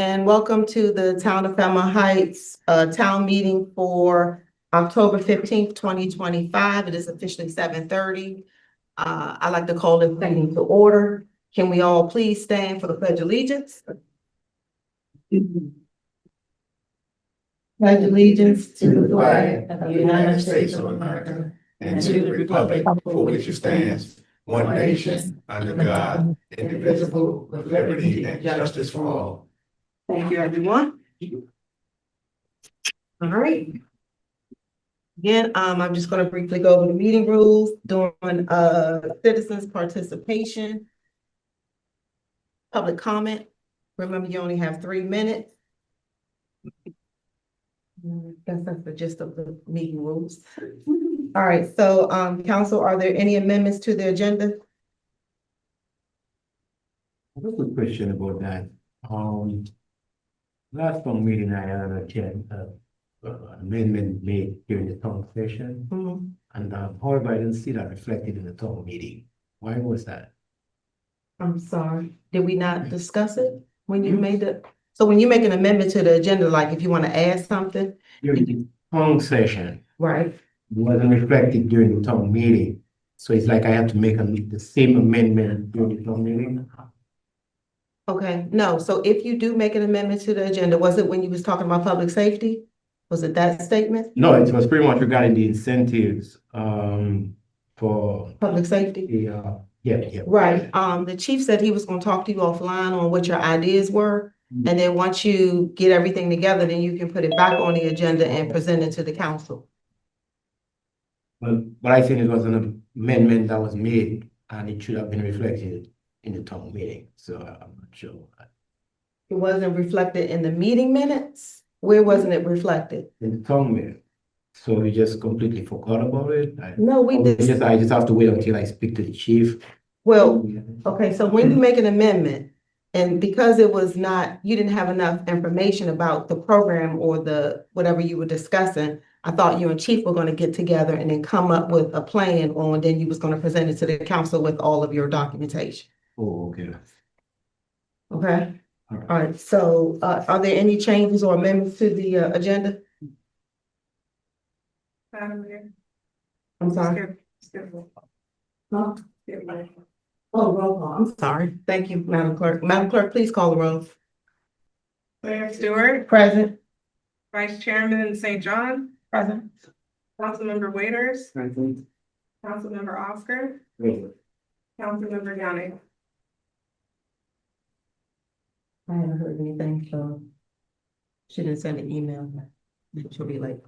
and welcome to the Town of Fairmount Heights Town Meeting for October 15th, 2025. It is officially 7:30. I'd like to call this meeting to order. Can we all please stand for the Pledge of Allegiance? Pledge allegiance to the flag of the United States of America and to the republic for which it stands, one nation, under God, indivisible, with liberty and justice for all. Thank you, everyone. All right. Again, I'm just going to briefly go over the meeting rules during citizens participation, public comment. Remember, you only have 3 minutes. I guess that's the gist of the meeting rules. All right, so council, are there any amendments to the agenda? I have a question about that. Last town meeting, I had amendment made during the town session. And however, I didn't see that reflected in the town meeting. Why was that? I'm sorry, did we not discuss it when you made it? So when you make an amendment to the agenda, like if you want to add something? During the town session, Right. it wasn't reflected during the town meeting. So it's like I have to make the same amendment during the town meeting. Okay, no, so if you do make an amendment to the agenda, was it when you was talking about public safety? Was it that statement? No, it was pretty much regarding the incentives for Public safety? the yeah. Right, the chief said he was gonna talk to you offline on what your ideas were. And then once you get everything together, then you can put it back on the agenda and present it to the council. But I think it was an amendment that was made and it should have been reflected in the town meeting, so I'm not sure. It wasn't reflected in the meeting minutes? Where wasn't it reflected? In the town meeting, so we just completely forgot about it? No, we did. I just have to wait until I speak to the chief. Well, okay, so when you make an amendment, and because it was not, you didn't have enough information about the program or the, whatever you were discussing, I thought you and chief were gonna get together and then come up with a plan on, then you was gonna present it to the council with all of your documentation. Oh, okay. Okay, All right. all right, so are there any changes or amendments to the agenda? I'm sorry. Huh? Oh, roll call. I'm sorry. Thank you, Madam Clerk. Madam Clerk, please call the roll. Mayor Stewart, Present. Vice Chairman St. John, Present. Councilmember Waiters, Present. Councilmember Oscar, Present. Councilmember Yanni. I haven't heard anything, so she didn't send an email. She'll be late.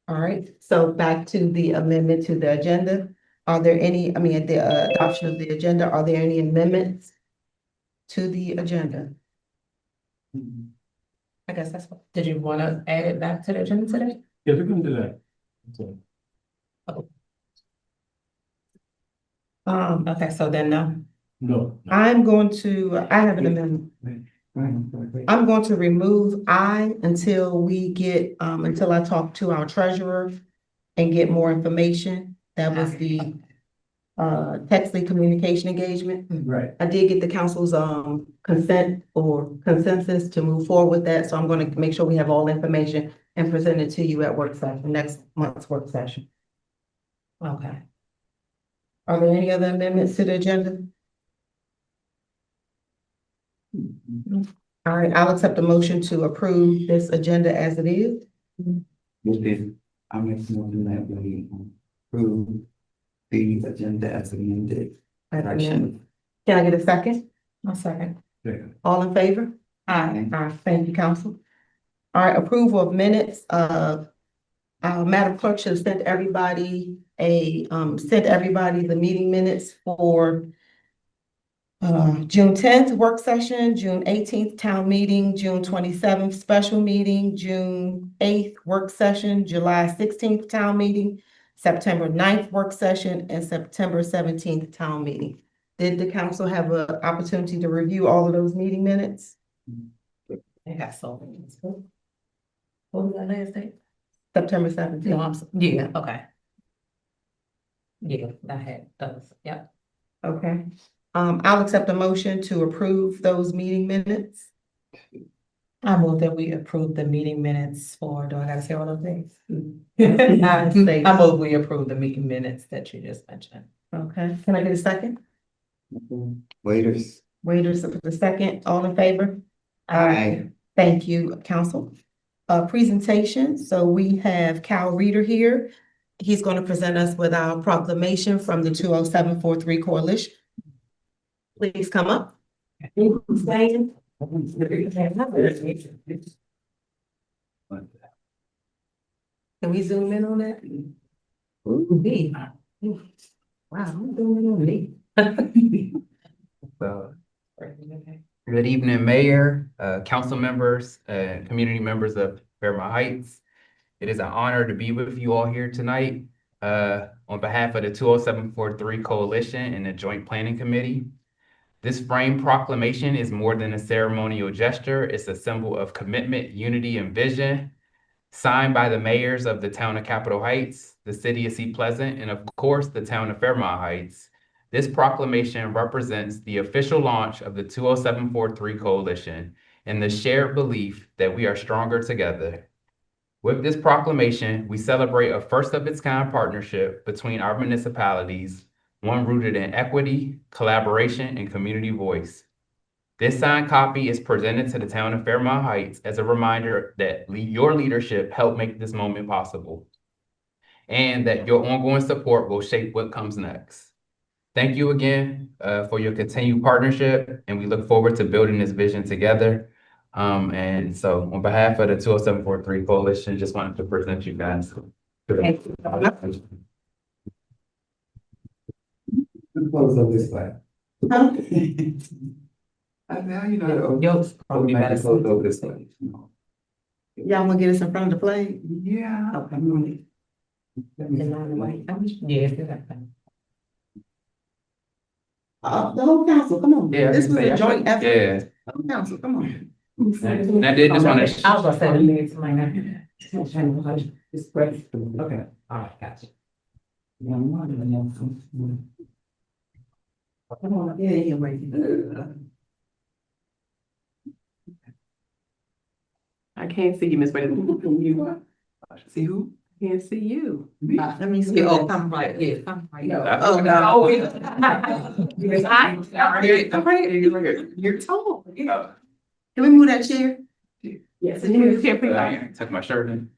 All right, so back to the amendment to the agenda. Are there any, the adoption of the agenda, are there any amendments to the agenda? I guess that's what, did you want to add it back to the agenda today? Yeah, we can do that. Okay, so then no. No. I have an amendment. I'm going to remove I until we get, until I talk to our treasurer and get more information. That was the text-ly communication engagement. Right. I did get the council's consent or consensus to move forward with that, so I'm gonna make sure we have all information and present it to you at work session, next month's work session. Okay. Are there any other amendments to the agenda? All right, I'll accept a motion to approve this agenda as it is. I'm making that we approve the agenda as amended. Can I get a second? A second. Yeah. All in favor? Aye. Aye. Thank you, council. All right, approval of minutes. Madam Clerk should have sent everybody the meeting minutes for June 10th work session, June 18th town meeting, June 27th special meeting, June 8th work session, July 16th town meeting, September 9th work session, and September 17th town meeting. Did the council have an opportunity to review all of those meeting minutes? I got so many. What was that last date? September 17th. No, yeah, okay. Yeah, I had those, yeah. Okay. I'll accept a motion to approve those meeting minutes. I move that we approve the meeting minutes for, do I gotta say all those things? I say- I move we approve the meeting minutes that you just mentioned. Okay, can I get a second? Waiters. Waiters for the second, all in favor? Aye. Thank you, council. Presentation, so we have Cal Reader here. He's going to present us with our proclamation from the 20743 Coalition. Please come up. Stand. Can we zoom in on that? Me. Wow, I'm zooming in on me. So, good evening, Mayor, council members, community members of Fairmount Heights. It is an honor to be with you all here tonight, on behalf of the 20743 Coalition and the Joint Planning Committee. This frame proclamation is more than a ceremonial gesture. It's a symbol of commitment, unity, and vision, signed by the mayors of the town of Capitol Heights, the city of Sea Pleasant, and of course, the town of Fairmount Heights. This proclamation represents the official launch of the 20743 Coalition and the shared belief that we are stronger together. With this proclamation, we celebrate a first-of-its-kind partnership between our municipalities, one rooted in equity, collaboration, and community voice. This signed copy is presented to the town of Fairmount Heights as a reminder that your leadership helped make this moment possible, and that your ongoing support will shape what comes next. Thank you again for your continued partnership, and we look forward to building this vision together. And so on behalf of the 20743 Coalition, just wanted to present you guys. Thank you. Close up this way. Huh? Now you know. Yours probably better. Close over this way. Y'all want to get us in front of the flag? Yeah. Okay. Yeah, do that thing. The whole council, come on. Yeah, I This can was say, a joint effort. Yeah, The whole council, come on. and I did just want to. I was gonna say the minutes, my God. It's great. Okay. All right, gotcha. Come on, yeah, yeah, wait. I can't see you, Miss Wade. See who? Can't see you. Let me see. Oh, come right, yeah, come right. Oh, no. You're tall. Yeah. Can we move that chair? Yes. Tuck my shirt in.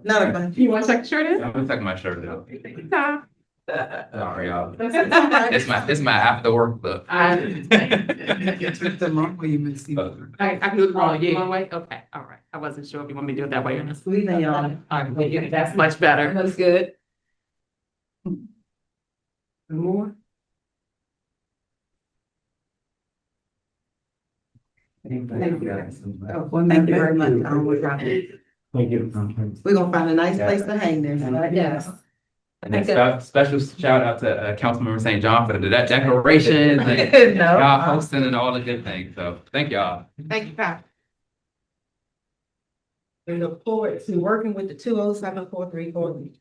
No, but. You want to check the shirt in? I'm gonna tuck my shirt in. Nah. Sorry, y'all. That's all right. It's my after work look. I The wrong way you may see. I can do it the wrong way? Okay, all right. I wasn't sure if you want me to do it that way or not. Leaving y'all. All right, well, yeah, that's much better. That's good. More? Thank Oh, well, thank you very much. Thank you. We're gonna find a nice place to hang there. Yes. And then special shout out to Councilmember St. John for the decorations and No. y'all hosting and all the good things. So thank y'all. Thank you, Pat. We look forward to working with the 20743 Coalition.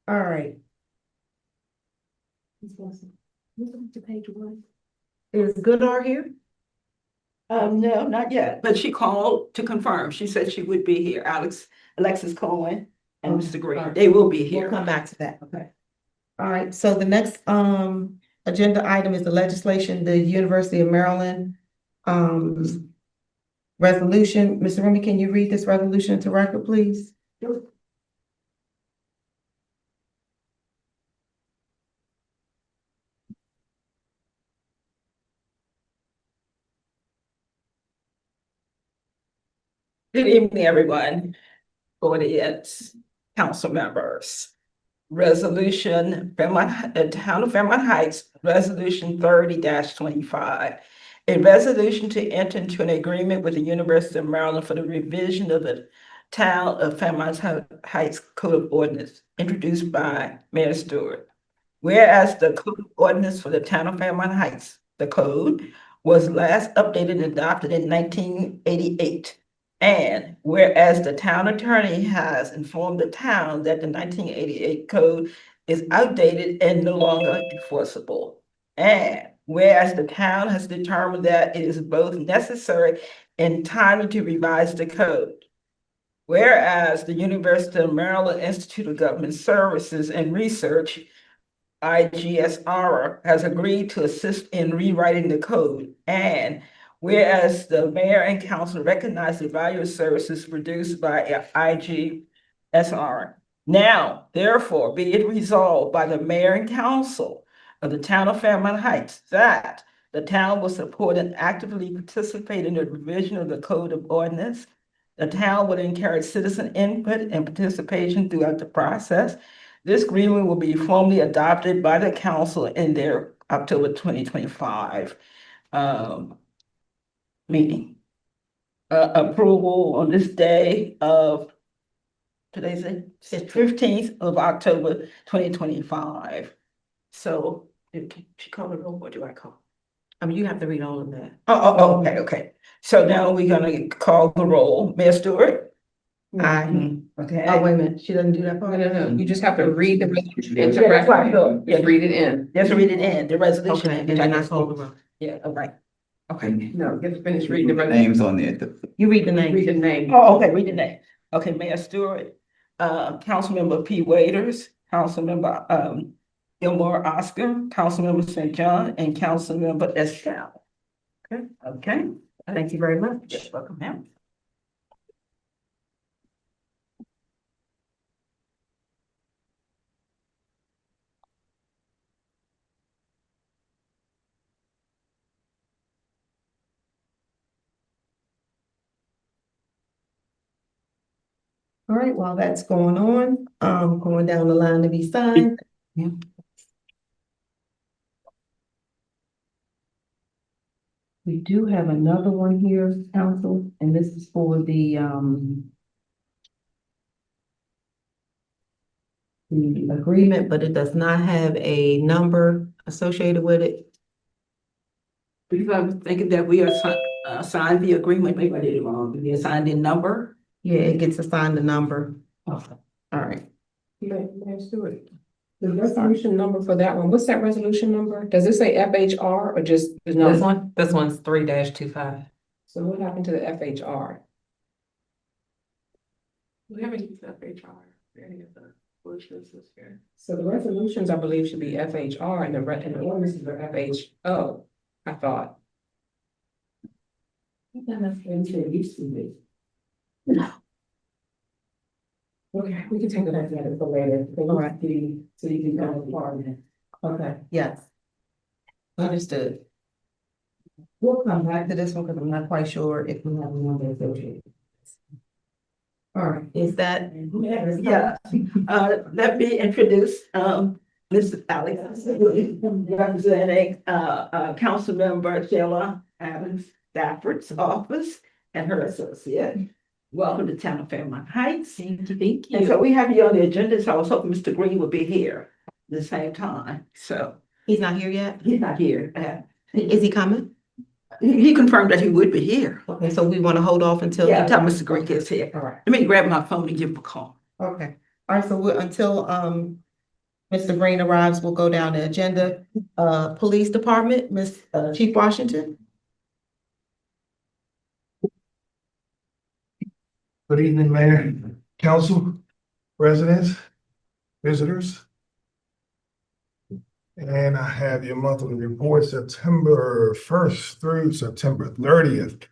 All right. Is Goodar here? No, not yet, but she called to confirm. She said she would be here. Alexis Cohen and Mr. Green, they will be We'll here. come back to that, okay. All right, so the next agenda item is the legislation, the University of Maryland resolution. Mr. Remy, can you read this resolution into record, please? Good evening, everyone. Audience, council members. Resolution, the Town of Fairmount Heights, Resolution 30-25. A resolution to enter into an agreement with the University of Maryland for the revision of the Town of Fairmount Heights Code of Ordinance, introduced by Mayor Stewart. Whereas the code of ordinance for the Town of Fairmount Heights, the code, was last updated and adopted in 1988. And whereas the town attorney has informed the town that the 1988 code is outdated and no longer enforceable. And whereas the town has determined that it is both necessary and timely to revise the code. Whereas the University of Maryland Institute of Government Services and Research, IGSR, has agreed to assist in rewriting the code. And whereas the mayor and council recognize the value of services produced by IGSR. Now, therefore, be it resolved by the mayor and council of the town of Fairmount Heights that the town will support and actively participate in the revision of the code of ordinance. The town will encourage citizen input and participation throughout the process. This agreement will be formally adopted by the council in their October 2025 meeting. Approval on this day of, today's the 15th of October 2025. So, she called the roll, what do I call? I mean, you have to read all of that. Okay. So now we're gonna call the roll. Mayor Stewart? Aye. Okay. Oh, wait a minute, she doesn't do that part? No, you just have to read the resolution into Yeah, that's right, record. so, yeah, Just read it in. just read it in, the resolution. Okay, and then I call the roll. Yeah, all right. Okay. No, just finish reading the resolution. Names on there. You read the Read name. the name. Okay, read the name. Okay, Mayor Stewart, Councilmember P. Waiters, Councilmember, Gilmore Oscar, Councilmember St. John, and Councilmember Escal. Okay. Thank you very much. You're welcome, ma'am. All right, while that's going on, going down the line to be signed. Yeah. We do have another one here, council, and this is for the agreement, but it does not have a number associated with it. Because I was thinking that we are signed the agreement, maybe I did it wrong, we assigned the number. Yeah, it gets assigned a number. Okay. All right. Mayor Stewart, the resolution number for that one, what's that resolution number? Does it say FHR or just the number? This one's 3-25. So what happened to the FHR? We haven't used FHR for any of the solutions this year. So the resolutions, I believe, should be FHR and and the ordinances are FHO, I thought. Okay, we can take it as that for later. All right. So you can go far in. Okay, yes. Understood. We'll come back to this one because I'm not quite sure if we have a number associated. All right, is that? Yeah, let me introduce, Mrs. Alex, representing, Councilmember Sheila Adams Stafford's office and her associate. Welcome to town of Fairmount Heights. Thank And so we have you on the agenda, so I was hoping Mr. Green would be here at the same time, so He's not here yet? he's not here. Is he coming? He confirmed that he would be here. Okay, so we want to hold off until. Yeah, until Mr. Green gets here. All right. Let me grab my phone and give him a call. Okay, all right, so until Mr. Green arrives, we'll go down the agenda. Police Department, Chief Washington. Good evening, Mayor, Council, residents, visitors. And I have your monthly report, September 1st through September 30th.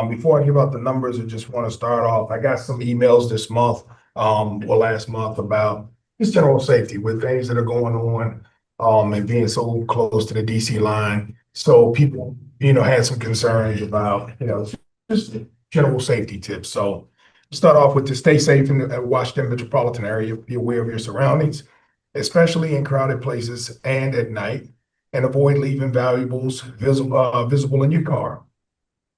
Before I give out the numbers, I just want to start off. I got some emails this month, or last month about just general safety with things that are going on, and being so close to the DC line. So people, had some concerns about, just general safety tips. So start off with to stay safe in the Washington metropolitan area, be aware of your surroundings, especially in crowded places and at night, and avoid leaving valuables visible in your car.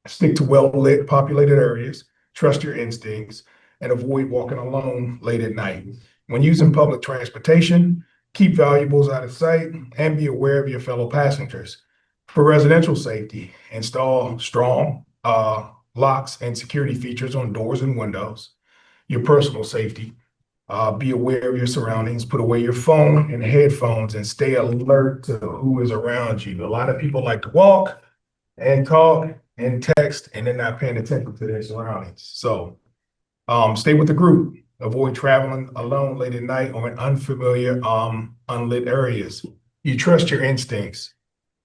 Stick to well-lit, populated areas, trust your instincts, and avoid walking alone late at night. When using public transportation, keep valuables out of sight and be aware of your fellow passengers. For residential safety, install strong locks and security features on doors and windows. Your personal safety, Be aware of your surroundings, put away your phone and headphones and stay alert to who is around you. A lot of people like to walk and talk and text and they're not paying attention to their surroundings. So stay with the group. Avoid traveling alone late at night or in unfamiliar, unlit areas. You trust your instincts.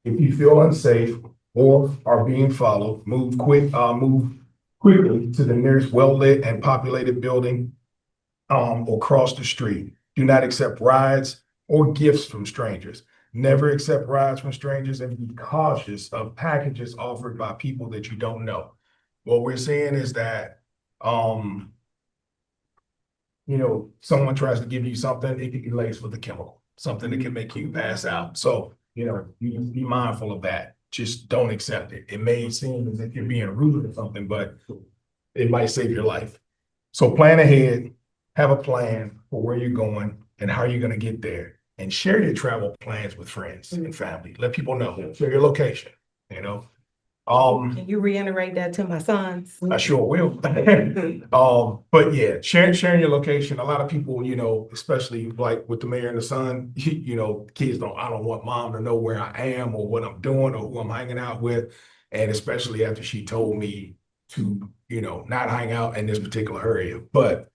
If you feel unsafe or are being followed, move quickly to the nearest well-lit and populated building, or cross the street. Do not accept rides or gifts from strangers. Never accept rides from strangers and be cautious of packages offered by people that you don't know. What we're seeing is that, someone tries to give you something, it could be laced with a chemical, something that can make you pass out. So, you be mindful of that. Just don't accept it. It may seem as if you're being rude or something, but it might save your life. So plan ahead, have a plan for where you're going and how you're going to get there, and share your travel plans with friends and family. Let people know, share your location, Can you reiterate that to my sons? I sure will. But yeah, sharing your location. A lot of people, especially like with the mayor and the son, kids I don't want mom to know where I am or what I'm doing or who I'm hanging out with. And especially after she told me to, not hang out in this particular area. But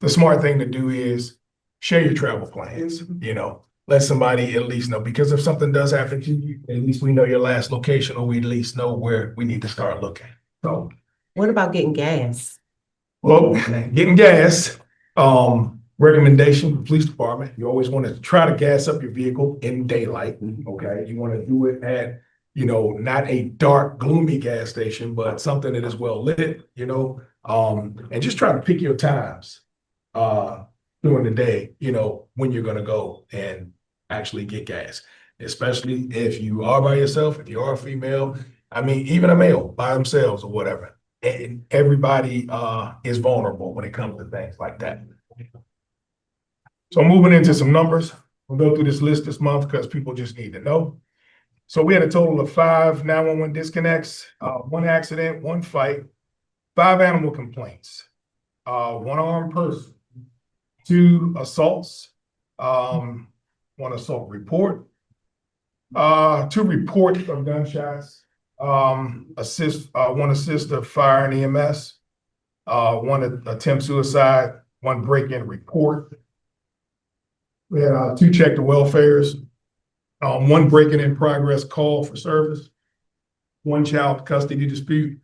the smart thing to do is share your travel plans, let somebody at least know, because if something does happen to you, at least we know your last location, or we at least know where we need to start looking. So, What about getting gas? well, getting gas, recommendation, the police department, you always want to try to gas up your vehicle in daylight, okay? You want to do it at, not a dark, gloomy gas station, but something that is well lit, and just try to pick your times, during the day, when you're going to go and actually get gas, especially if you are by yourself, if you are a female, even a male by themselves or whatever. And everybody is vulnerable when it comes to things like that. So moving into some numbers, we'll go through this list this month because people just need to know. So we had a total of 5 911 disconnects, 1 accident, 1 fight, 5 animal complaints, 1 armed person, 2 assaults, 1 assault report, 2 reports of gunshots, 1 assist of fire and EMS, 1 attempt suicide, 1 break-in report. We had 2 check the welfares, 1 break-in in progress call for service, 1 child custody dispute.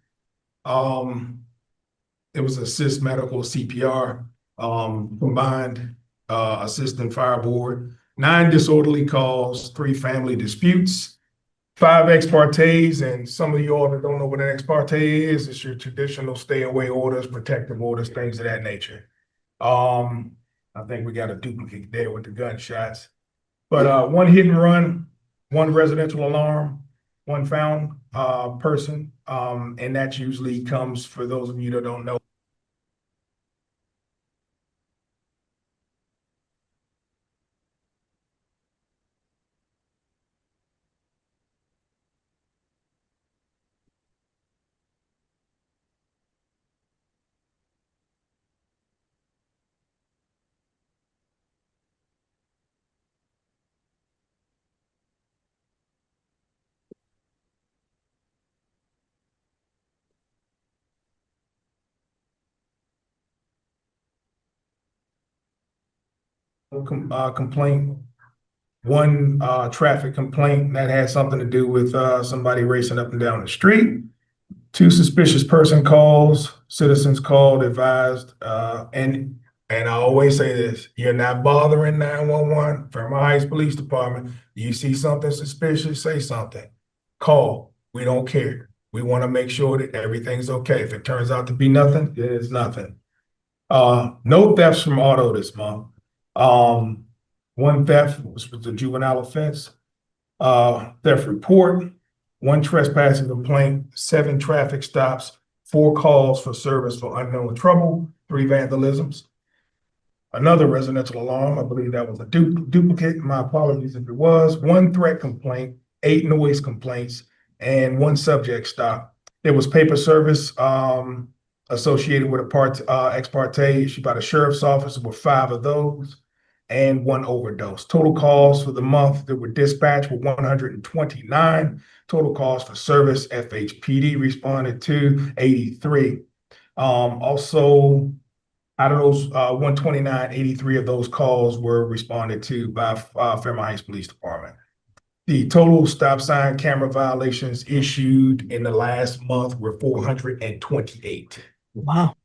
It was assist medical CPR, combined assistant fire board, 9 disorderly calls, 3 family disputes, 5 ex partes, and some of you all that don't know what an ex parte is, it's your traditional stay away orders, protective orders, things of that nature. I think we got a duplicate there with the gunshots, but 1 hit and run, 1 residential alarm, 1 found person, and that usually comes, for those of you that don't know, complaint, 1 traffic complaint that had something to do with somebody racing up and down the street, 2 suspicious person calls, citizens called, advised, and I always say this, you're not bothering 911, Fairmount Heights Police Department. You see something suspicious, say something. Call. We don't care. We want to make sure that everything's okay. If it turns out to be nothing, it's nothing. No thefts from auto this month. 1 theft was a juvenile offense. Theft report, 1 trespassing complaint, 7 traffic stops, 4 calls for service for unknown trouble, 3 vandalisms. Another residential alarm, I believe that was a duplicate. My apologies if it was. 1 threat complaint, 8 noise complaints, and 1 subject stop. There was paper service associated with ex parte issued by the sheriff's office were 5 of those and 1 overdose. Total calls for the month that were dispatched were 129. Total calls for service FHPD responded to 83. Also, out of those 129, 83 of those calls were responded to by Fairmount Heights Police Department. The total stop sign camera violations issued in the last month were 428. Wow.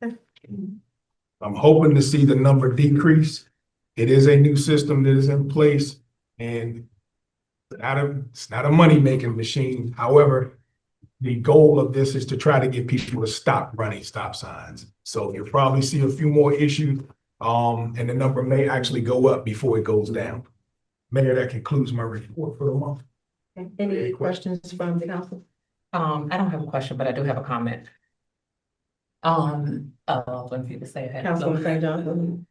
I'm hoping to see the number decrease. It is a new system that is in place, and it's not a money-making machine. However, the goal of this is to try to get people to stop running stop signs. So you'll probably see a few more issues, and the number may actually go up before it goes down. Mayor, that concludes my report for the month. Any questions from the council? I don't have a question, but I do have a comment. When people say it. Councilman St. John?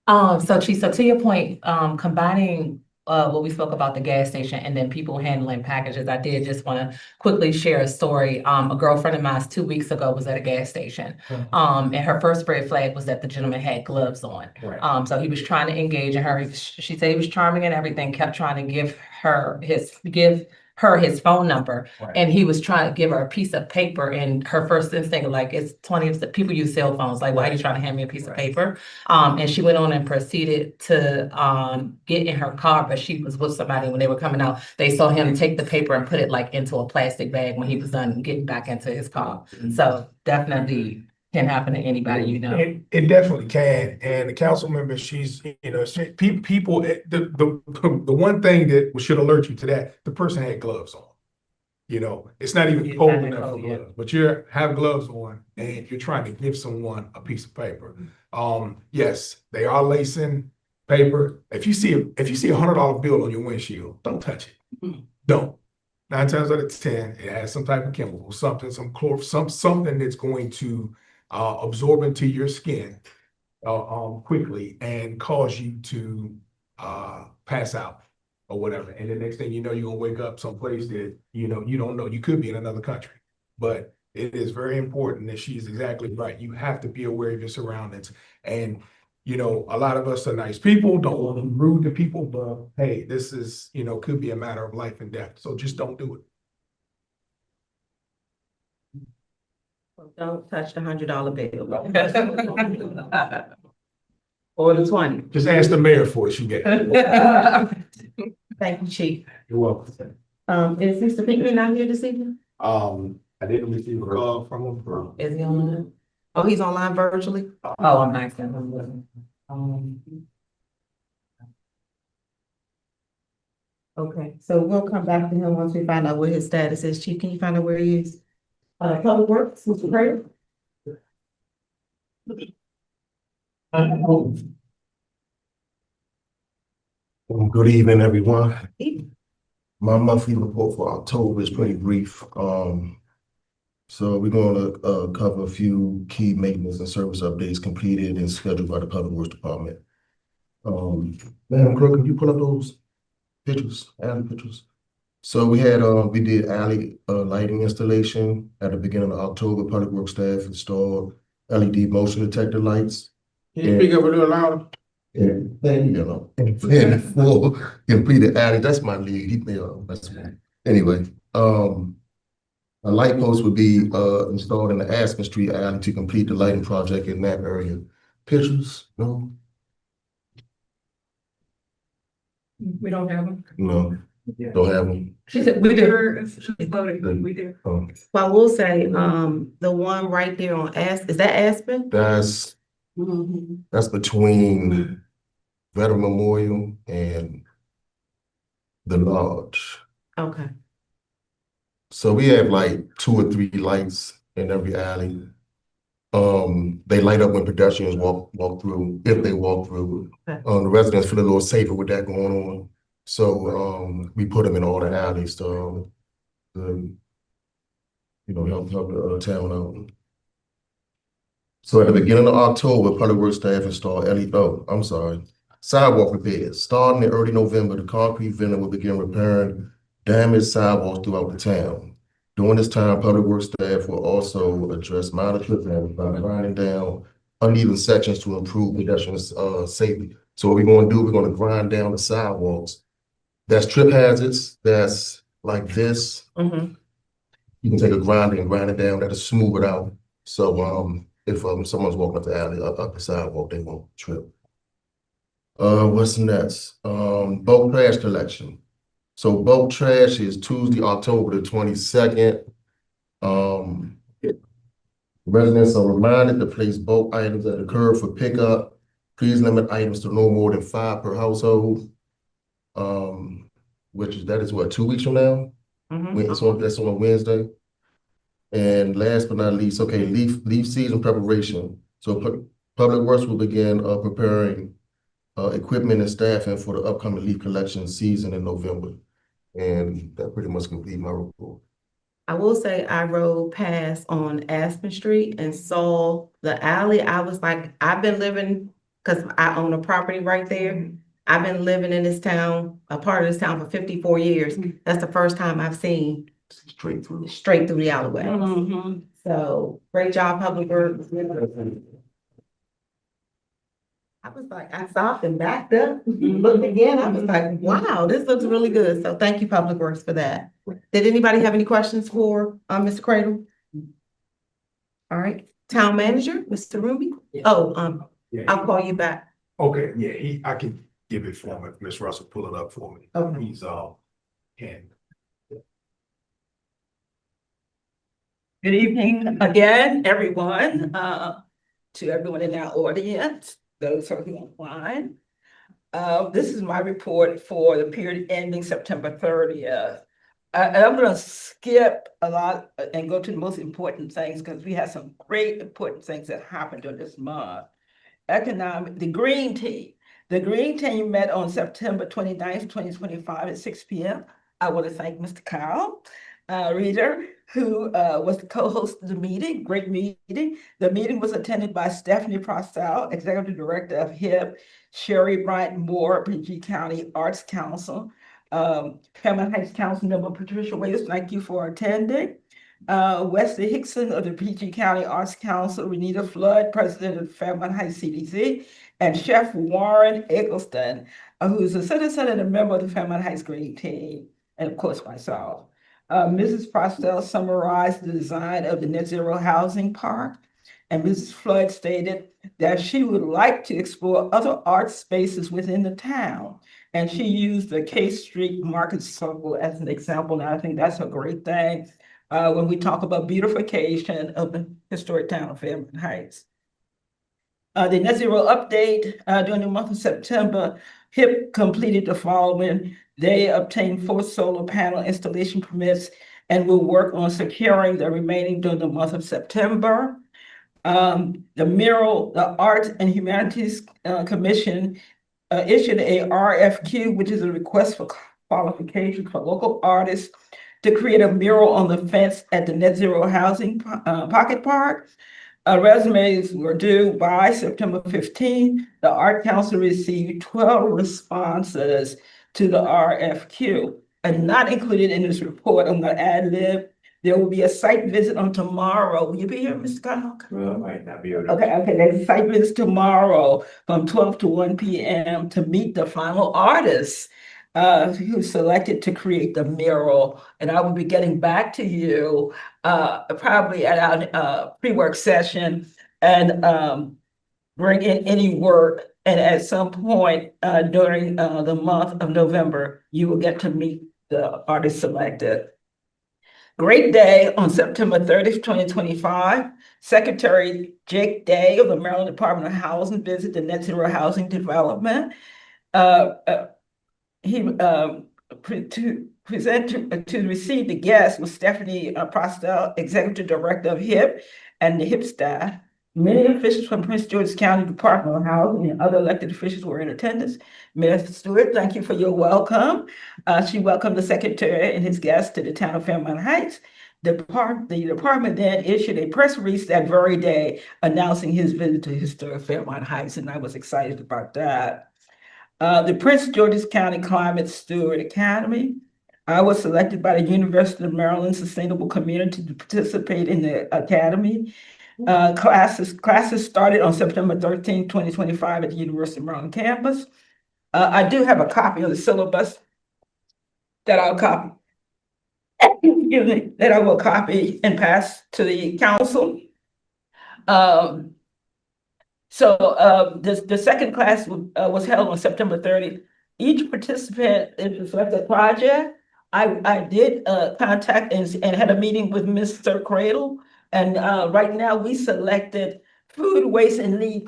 So Chief, so to your point, combining what we spoke about the gas station and then people handling packages, I did just want to quickly share a story. A girlfriend of mine 2 weeks ago was at a gas station. And her first red flag was that the gentleman had gloves on. Right. So he was trying to engage in her. She said he was charming and everything, kept trying to give her his phone number. Right. And he was trying to give her a piece of paper, and her first instinct, like, it's 20, people use cell phones, like, why are you trying to hand me a piece of paper? And she went on and proceeded to get in her car, but she was with somebody. When they were coming out, they saw him take the paper and put it like into a plastic bag when he was done getting back into his car. So definitely can happen to anybody, you know. It definitely can. And the council member, people, the one thing that should alert you to that, the person had gloves on. You know, it's not even It's cold not enough for cold, yeah. gloves, but you have gloves on and you're trying to give someone a piece of paper. Yes, they are lacing paper. If you see a $100 bill on your windshield, don't touch it. Don't. 9 times out of 10, it has some type of chemical, something that's going to absorb into your skin quickly and cause you to pass out or whatever. And the next thing you know, you're gonna wake up someplace that you don't know. You could be in another country. But it is very important that she's exactly right. You have to be aware of your surroundings. And a lot of us are nice people, don't want to be rude to people, but hey, this is, could be a matter of life and death. So just don't do it. Don't touch the $100 bill. Or the 20. Just ask the mayor for it, she get it. Thank you, Chief. You're welcome. Is Mr. Pinckney not here this evening? I didn't receive a call from him. Is he on? Oh, he's online virtually? Oh, I'm nice. Okay, so we'll come back to him once we find out what his status is. Chief, can you find out where he is? Public Works, Mr. Prater? Good evening, everyone. My monthly report for October is pretty brief. So we're going to cover a few key maintenance and service updates completed and scheduled by the Public Works Department. Madam Clerk, can you pull up those pictures, alley pictures? So we did alley lighting installation at the beginning of October. Public Works staff installed LED motion detector lights. Can you speak up a little louder? And and full completed alley. That's my lead. That's fine. Anyway, a light post would be installed in the Aspen Street alley to complete the lighting project in that area. Pictures? No, We don't have them. no, don't have them. She said, we do. It's loading. We do. Oh, Well, we'll say, the one right there on is that Aspen? that's between Veteran Memorial and the lodge. Okay. So we have like 2 or 3 lights in every alley. They light up when pedestrians walk through, if they walk through. Okay. The residents feel a little safer with that going on. So we put them in all the alleys to help the town out. So at the beginning of October, Public Works staff installed sidewalk repairs. Starting in early November, the concrete vendor will begin repairing damaged sidewalks throughout the town. During this time, public works staff will also address minor trip hazards by grinding down uneven sections to improve pedestrian safety. So what we're gonna do, we're gonna grind down the sidewalks. That's trip hazards, that's like this. Mhm. You can take a grinder and grind it down, that'll smooth it out. So if someone's walking up the alley, up the sidewalk, they won't trip. What's next? Bulk trash collection. So bulk trash is Tuesday, October the 22nd. Residents are reminded to place bulk items at the curb for pickup. Please limit items to no more than 5 per household. That is what, 2 weeks from now? That's on a Wednesday. And last but not least, okay, leaf season preparation. So Public Works will begin preparing equipment and staffing for the upcoming leaf collection season in November. And that pretty much completes my report. I will say I rode past on Aspen Street and saw the alley. I was like, I've been living, because I own a property right there. I've been living in this town, a part of this town for 54 years. That's the first time I've seen Straight through. straight through the alleyway. Mhm. So great job, Public Works. I was like, I stopped and backed up, looked again. I was like, wow, this looks really good. So thank you, Public Works, for that. Did anybody have any questions for Mr. Cradle? All right, Town Manager, Mr. Ruby? Oh, I'll call you back. Okay, yeah, I can give it for him if Ms. Russell pull it up for me. Okay. He's can. Good evening again, everyone, to everyone in our audience, those who are online. This is my report for the period ending September 30th. And I'm gonna skip a lot and go to the most important things because we had some great important things that happened during this month. The Green Team. The Green Team met on September 29th, 2025 at 6 p.m. I want to thank Mr. Kyle Reader, who was the co-host of the meeting. Great meeting. The meeting was attended by Stephanie Prostel, Executive Director of HIP, Sherry Bryant Moore, PG County Arts Council, Fairmount Heights Council Member Patricia Waiters, thank you for attending. Wesley Hickson of the PG County Arts Council, Renita Flood, President of Fairmount Heights CDC, and Chef Warren Eggleston, who is a citizen and a member of the Fairmount Heights Green Team, and of course myself. Mrs. Prostel summarized the design of the Net Zero Housing Park, and Mrs. Flood stated that she would like to explore other art spaces within the town. And she used the K Street Market Circle as an example, and I think that's a great thing when we talk about beautification of the historic town of Fairmount Heights. The Net Zero update during the month of September, HIP completed the following. They obtained 4 solar panel installation permits and will work on securing the remaining during the month of September. The Arts and Humanities Commission issued a RFQ, which is a request for qualifications for local artists to create a mural on the fence at the Net Zero Housing Pocket Park. Resumes were due by September 15. The Art Council received 12 responses to the RFQ. And not included in this report, I'm going to ad lib. There will be a site visit on tomorrow. Will you be here, Mr. Kyle? Well, I might not be able to. Okay, there's a site visit tomorrow from 12 to 1 p.m. to meet the final artists who selected to create the mural. And I will be getting back to you probably at our pre-work session and bring in any work. And at some point during the month of November, you will get to meet the artist selected. Great day on September 30th, 2025. Secretary Jake Day of the Maryland Department of Housing visited the Net Zero Housing Development. To receive the guests was Stephanie Prostel, Executive Director of HIP, and the HIP staff. Many officials from Prince George's County Department of Housing and other elected officials were in attendance. Mayor Stewart, thank you for your welcome. She welcomed the secretary and his guests to the town of Fairmount Heights. The department then issued a press release that very day announcing his visit to historic Fairmount Heights, and I was excited about that. The Prince George's County Climate Steward Academy I was selected by the University of Maryland Sustainable Community to participate in the academy. Classes started on September 13, 2025 at the University of Maryland campus. I do have a copy of the syllabus that I'll copy. Excuse me, that I will copy and pass to the council. The second class was held on September 30th. Each participant in the project, I did contact and had a meeting with Mr. Cradle. And right now we selected food waste and lead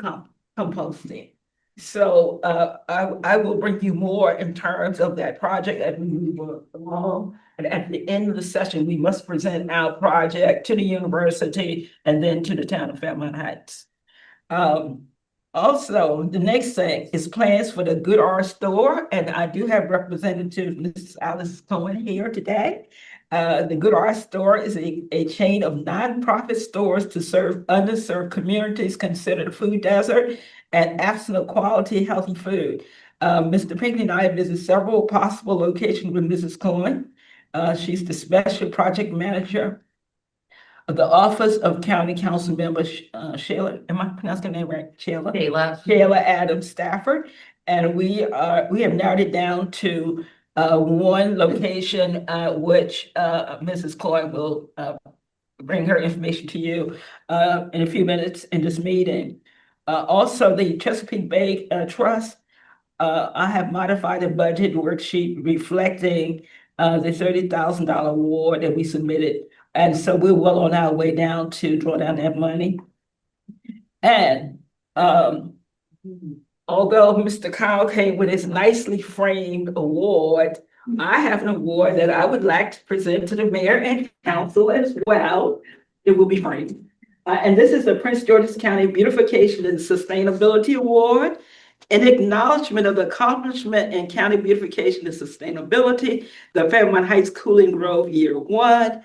composting. So I will bring you more in terms of that project as we move along. And at the end of the session, we must present our project to the university and then to the town of Fairmount Heights. Also, the next thing is plans for the Good R store, and I do have Representative Mrs. Alice Cohen here today. The Good R store is a chain of nonprofit stores to serve underserved communities considered a food desert and absent of quality, healthy food. Mr. Pinckney and I have visited several possible locations with Mrs. Cohen. She's the special project manager of the Office of County Council Member Shayla, am I pronouncing her name right? Shayla Adams Stafford. And we have narrowed it down to one location, which Mrs. Coy will bring her information to you in a few minutes in this meeting. Also, the Chesapeake Bay Trust, I have modified the budget worksheet reflecting the $30,000 award that we submitted. And so we're well on our way down to draw down that money. And although Mr. Kyle came with his nicely framed award, I have an award that I would like to present to the mayor and council as well. It will be framed. And this is the Prince George's County Beautification and Sustainability Award, an acknowledgement of the accomplishment in county beautification and sustainability, the Fairmount Heights Cooling Grove Year 1.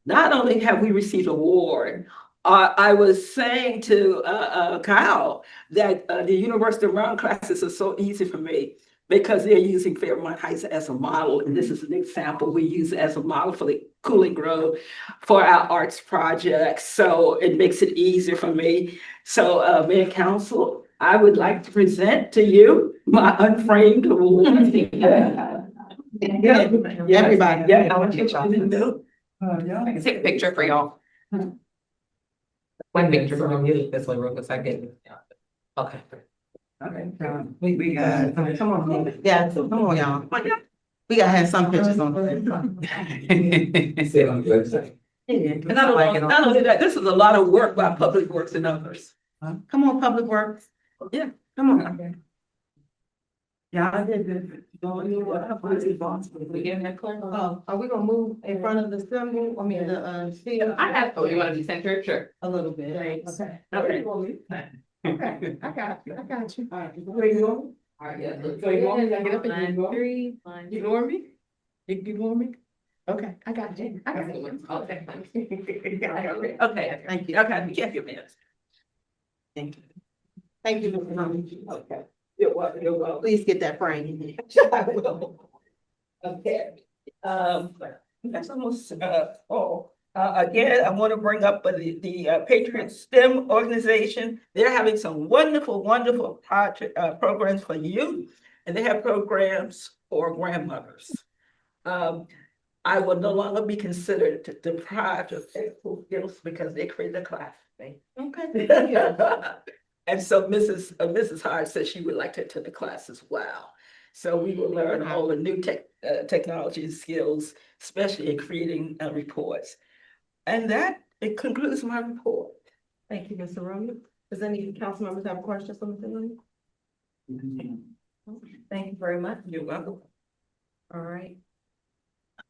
Not only have we received an award, I was saying to Kyle that the University of Maryland classes are so easy for me because they're using Fairmount Heights as a model. And this is an example we use as a model for the Cooling Grove for our arts projects. So it makes it easier for me. So Mayor Council, I would like to present to you my unframed award. Everybody. Yeah, I want to get y'all to know. I can take a picture for y'all. One picture from you, this way, real quick, so I get it. Okay. Okay, we got, Come on, yeah, come on, y'all. We gotta have some pictures on. Sit on the website. And not only that, this is a lot of work by Public Works and others. Come on, Public Works. Yeah. Come on. Yeah, I did good. Are we gonna move in front of the symbol? I mean, the seal? Oh, you wanna be centered? Sure. A little bit. Okay. Okay, I got you. All right, where you going? All right, yeah. So you want me to get up and you Line go? 3, line You 2. ignore me? You ignore me? Okay, I got you. I got you. Okay. Okay, Thank you. okay, be careful, man. Thank you. Thank you, Mr. Humphrey. Okay. You're welcome, you're welcome. Please get that frame. I will. Okay, that's almost, again, I want to bring up the Patriot STEM organization. They're having some wonderful, wonderful project, programs for youth, and they have programs for grandmothers. I will no longer be considered deprived of technical skills because they created a class. Okay. And so Mrs. Hart said she would like to attend the class as well. So we will learn all the new technology and skills, especially in creating reports. And it concludes my report. Thank you, Mr. Roman. Does any council members have questions for Mr. Roman? Thank you very much. You're welcome. All right.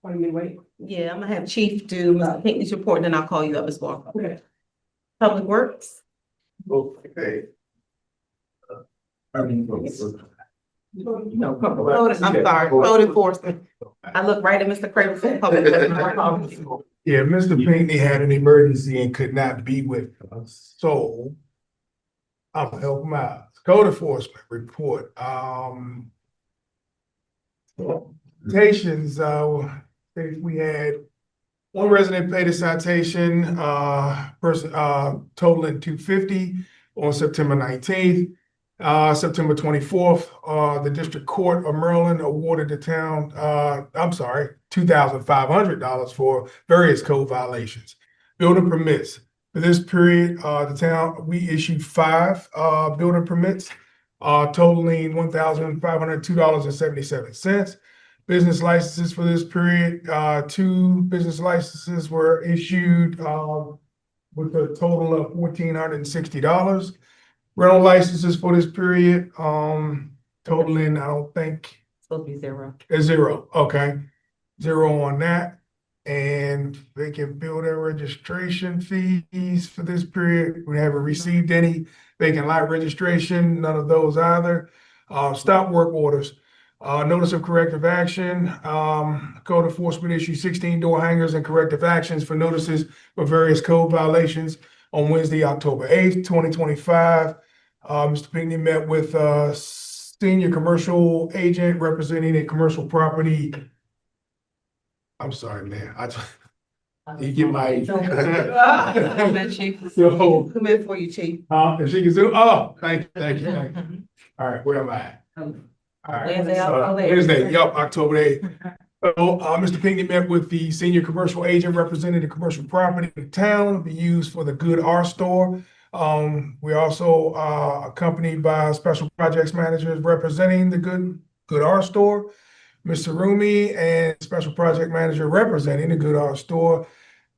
Want me to wait? Yeah, I'm gonna have Chief do Mr. Pinckney's report, and then I'll call you up as well. Okay. Public Works? Okay. No, I'm sorry, code enforcement. I look right at Mr. Craig said Public Works. Yeah, Mr. Pinckney had an emergency and could not be with us, so I'll help him out. Code enforcement report, Citations, we had one resident paid a citation, totaling $250 on September 19th. September 24th, the District Court of Maryland awarded the town, $2,500 for various code violations. Building permits. For this period, we issued 5 building permits, totaling $1,502.77. Business licenses for this period, 2 business licenses were issued with a total of $1,460. Rental licenses for this period, totaling, I don't think, Supposed to be 0. a 0, okay. 0 on that. And vacant building registration fees for this period. We haven't received any vacant lot registration, none of those either. Stop work orders. Notice of corrective action, code enforcement issued 16 door hangers and corrective actions for notices for various code violations on Wednesday, October 8th, 2025. Mr. Pinckney met with senior commercial agent representing a commercial property. I'm sorry, man. You get my. So, Come in for you, Chief. if she can zoom, oh, thank you. All right, where am I at? All right. Wednesday, October 8th. Wednesday, yep, October 8th. So, Mr. Pinckney met with the senior commercial agent representing the commercial property in town to be used for the Good R store. We're also accompanied by special projects managers representing the Good R store, Mr. Rumi, and special project manager representing the Good R store.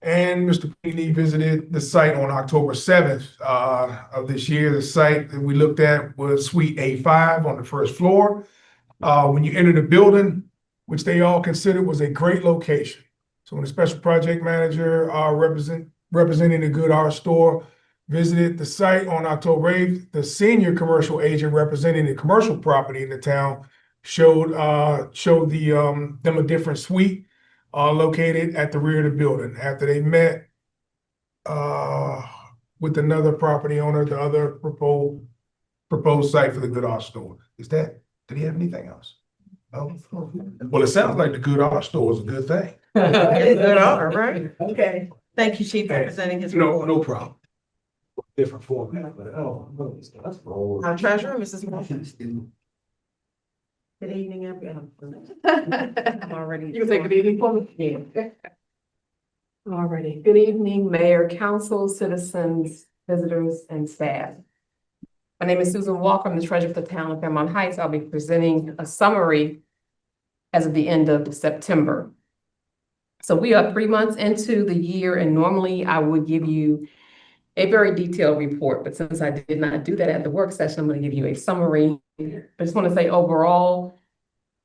And Mr. Pinckney visited the site on October 7th of this year. The site that we looked at was Suite A5 on the first floor. When you enter the building, which they all considered was a great location. So when the special project manager representing the Good R store visited the site on October 8th, the senior commercial agent representing the commercial property in the town showed them a different suite located at the rear of the building. After they met with another property owner, the other proposed site for the Good R store. Did he have anything else? Oh, well, it sounds like the Good R store is a good thing. Good R, right? Okay. Thank you, Chief, for presenting his report. No problem. Different format, but Our treasurer, Mrs. Moore. Good evening, everyone. I'm already. You can say good evening for me? Yeah. Alrighty, good evening, Mayor, Council, citizens, visitors, and staff. My name is Susan Walker. I'm the treasurer for the town of Fairmount Heights. I'll be presenting a summary as of the end of September. So we are 3 months into the year, and normally I would give you a very detailed report, but since I did not do that at the work session, I'm going to give you a summary. I just want to say overall,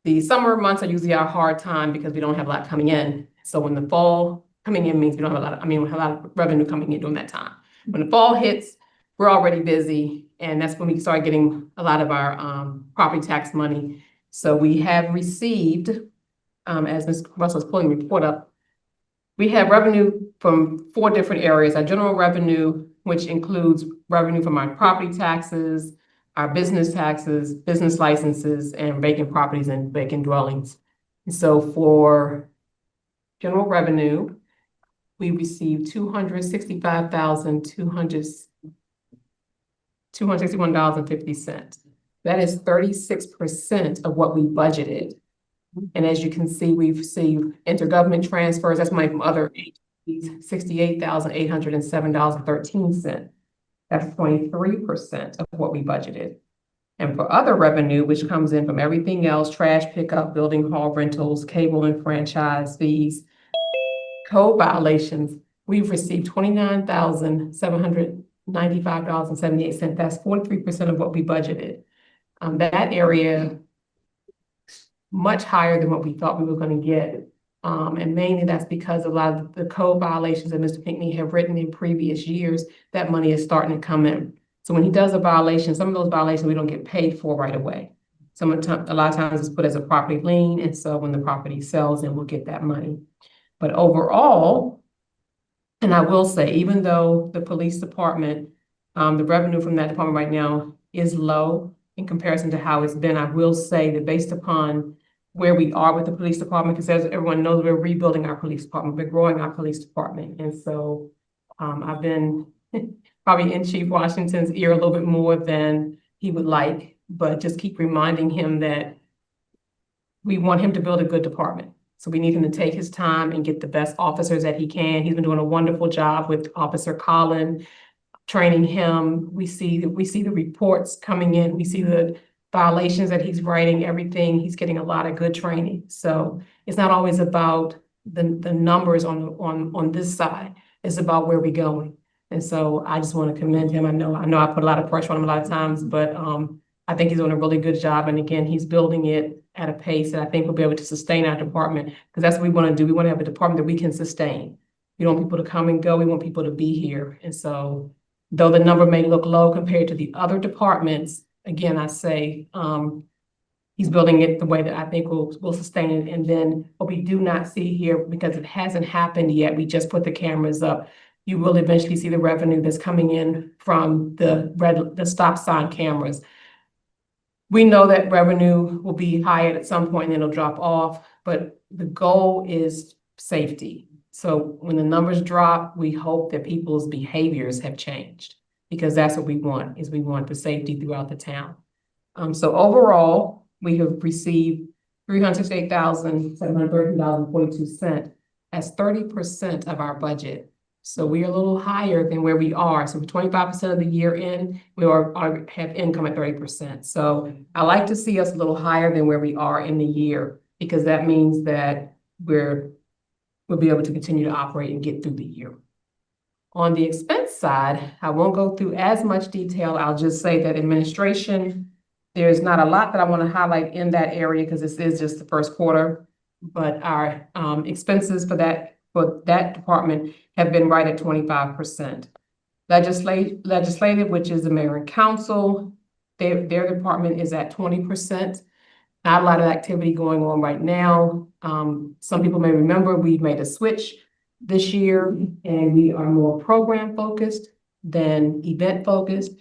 the summer months are usually our hard time because we don't have a lot coming in. So when the fall coming in means we don't have we have a lot of revenue coming in during that time. When the fall hits, we're already busy, and that's when we start getting a lot of our property tax money. So we have received, as Ms. Russell is pulling the report up, we have revenue from 4 different areas. Our general revenue, which includes revenue from our property taxes, our business taxes, business licenses, and vacant properties and vacant dwellings. And so for general revenue, we received $261.50. That is 36% of what we budgeted. And as you can see, we've received intergovernment transfers, that's money from other agencies, $68,807.13. That's 23% of what we budgeted. And for other revenue, which comes in from everything else, trash pickup, building hall rentals, cable and franchise fees, code violations, we've received $29,795.78. That's 43% of what we budgeted. That area much higher than what we thought we were going to get. And mainly that's because a lot of the code violations that Mr. Pinckney have written in previous years, that money is starting to come in. So when he does a violation, some of those violations we don't get paid for right away. A lot of times it's put as a property lien, and so when the property sells, then we'll get that money. But overall, and I will say, even though the police department, the revenue from that department right now is low in comparison to how it's been, I will say that based upon where we are with the police department, because as everyone knows, we're rebuilding our police department, we're growing our police department. And so I've been probably in Chief Washington's ear a little bit more than he would like, but just keep reminding him that we want him to build a good department. So we need him to take his time and get the best officers that he can. He's been doing a wonderful job with Officer Collin, training him. We see the reports coming in. We see the violations that he's writing, everything. He's getting a lot of good training. So it's not always about the numbers on this side. It's about where we're going. And so I just want to commend him. I know I put a lot of pressure on him a lot of times, but I think he's doing a really good job. And again, he's building it at a pace that I think will be able to sustain our department, because that's what we want to do. We want to have a department that we can sustain. We don't want people to come and go. We want people to be here. And so though the number may look low compared to the other departments, again, I say he's building it the way that I think will sustain it. And then what we do not see here, because it hasn't happened yet, we just put the cameras up. You will eventually see the revenue that's coming in from the stop sign cameras. We know that revenue will be higher at some point and it'll drop off, but the goal is safety. So when the numbers drop, we hope that people's behaviors have changed, because that's what we want, is we want the safety throughout the town. So overall, we have received $368,713.42 as 30% of our budget. So we are a little higher than where we are. So 25% of the year in, we have income at 30%. So I like to see us a little higher than where we are in the year, because that means that we'll be able to continue to operate and get through the year. On the expense side, I won't go through as much detail. I'll just say that administration, there's not a lot that I want to highlight in that area because this is just the first quarter, but our expenses for that department have been right at 25%. Legislative, which is the mayor and council, their department is at 20%. Not a lot of activity going on right now. Some people may remember we made a switch this year and we are more program focused than event focused,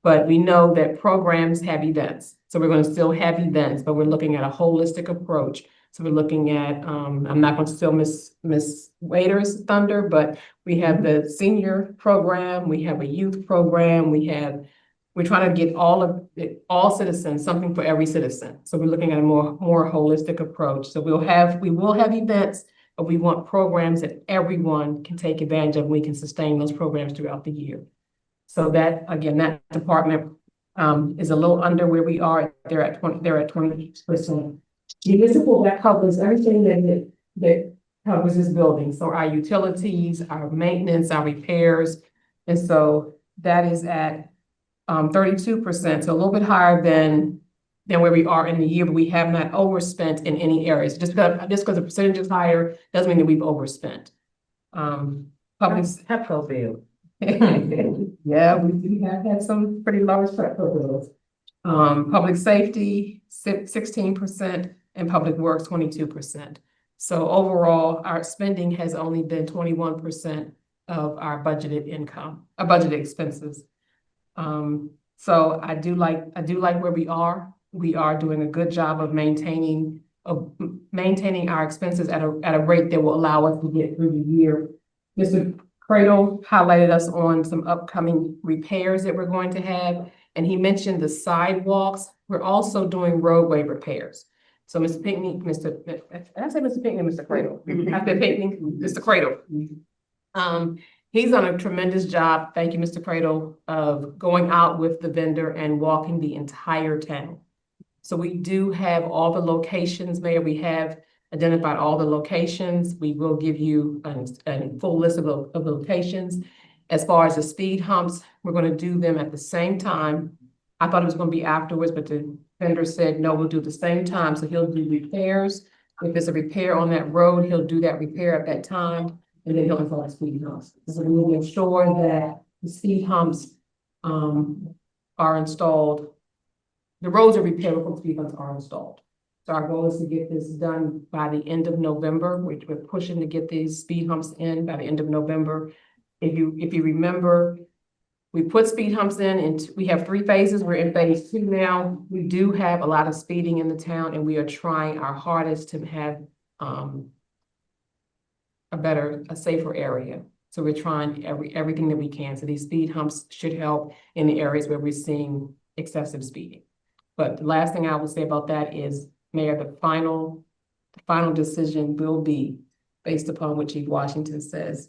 but we know that programs have events. So we're going to still have events, but we're looking at a holistic approach. So we're looking at, I'm not going to steal Miss Waiter's thunder, but we have the senior program, we have a youth program, we're trying to get all citizens, something for every citizen. So we're looking at a more holistic approach. So we will have events, but we want programs that everyone can take advantage of. And we can sustain those programs throughout the year. So that, again, that department is a little under where we are. They're at 20%. Municipal, that covers everything that covers this building. So our utilities, our maintenance, our repairs. And so that is at 32%, so a little bit higher than where we are in the year, but we have not overspent in any areas. Just because the percentage is higher doesn't mean that we've overspent. Petro bill. Yeah, we have had some pretty large petro bills. Public safety, 16%, and public works, 22%. So overall, our spending has only been 21% of our budgeted income, our budgeted expenses. So I do like where we are. We are doing a good job of maintaining our expenses at a rate that will allow us to get through the year. Mr. Cradle highlighted us on some upcoming repairs that we're going to have, and he mentioned the sidewalks. We're also doing roadway repairs. So Mr. Pinckney, did I say Mr. Pinckney, Mr. Cradle? I said Pinckney, Mr. Cradle. He's done a tremendous job, thank you, Mr. Cradle, of going out with the vendor and walking the entire town. So we do have all the locations, Mayor. We have identified all the locations. We will give you a full list of the locations. As far as the speed humps, we're going to do them at the same time. I thought it was going to be afterwards, but the vendor said, no, we'll do it the same time. So he'll do repairs. If there's a repair on that road, he'll do that repair at that time. And then he'll install the speed humps. So we'll make sure that the speed humps are installed. The roads are repaired before the speed humps are installed. So our goal is to get this done by the end of November. We're pushing to get these speed humps in by the end of November. If you remember, We put speed humps in and we have 3 phases. We're in phase 2 now. We do have a lot of speeding in the town and we are trying our hardest to have a safer area. So we're trying everything that we can. So these speed humps should help in the areas where we're seeing excessive speeding. But the last thing I will say about that is, Mayor, the final decision will be based upon what Chief Washington says.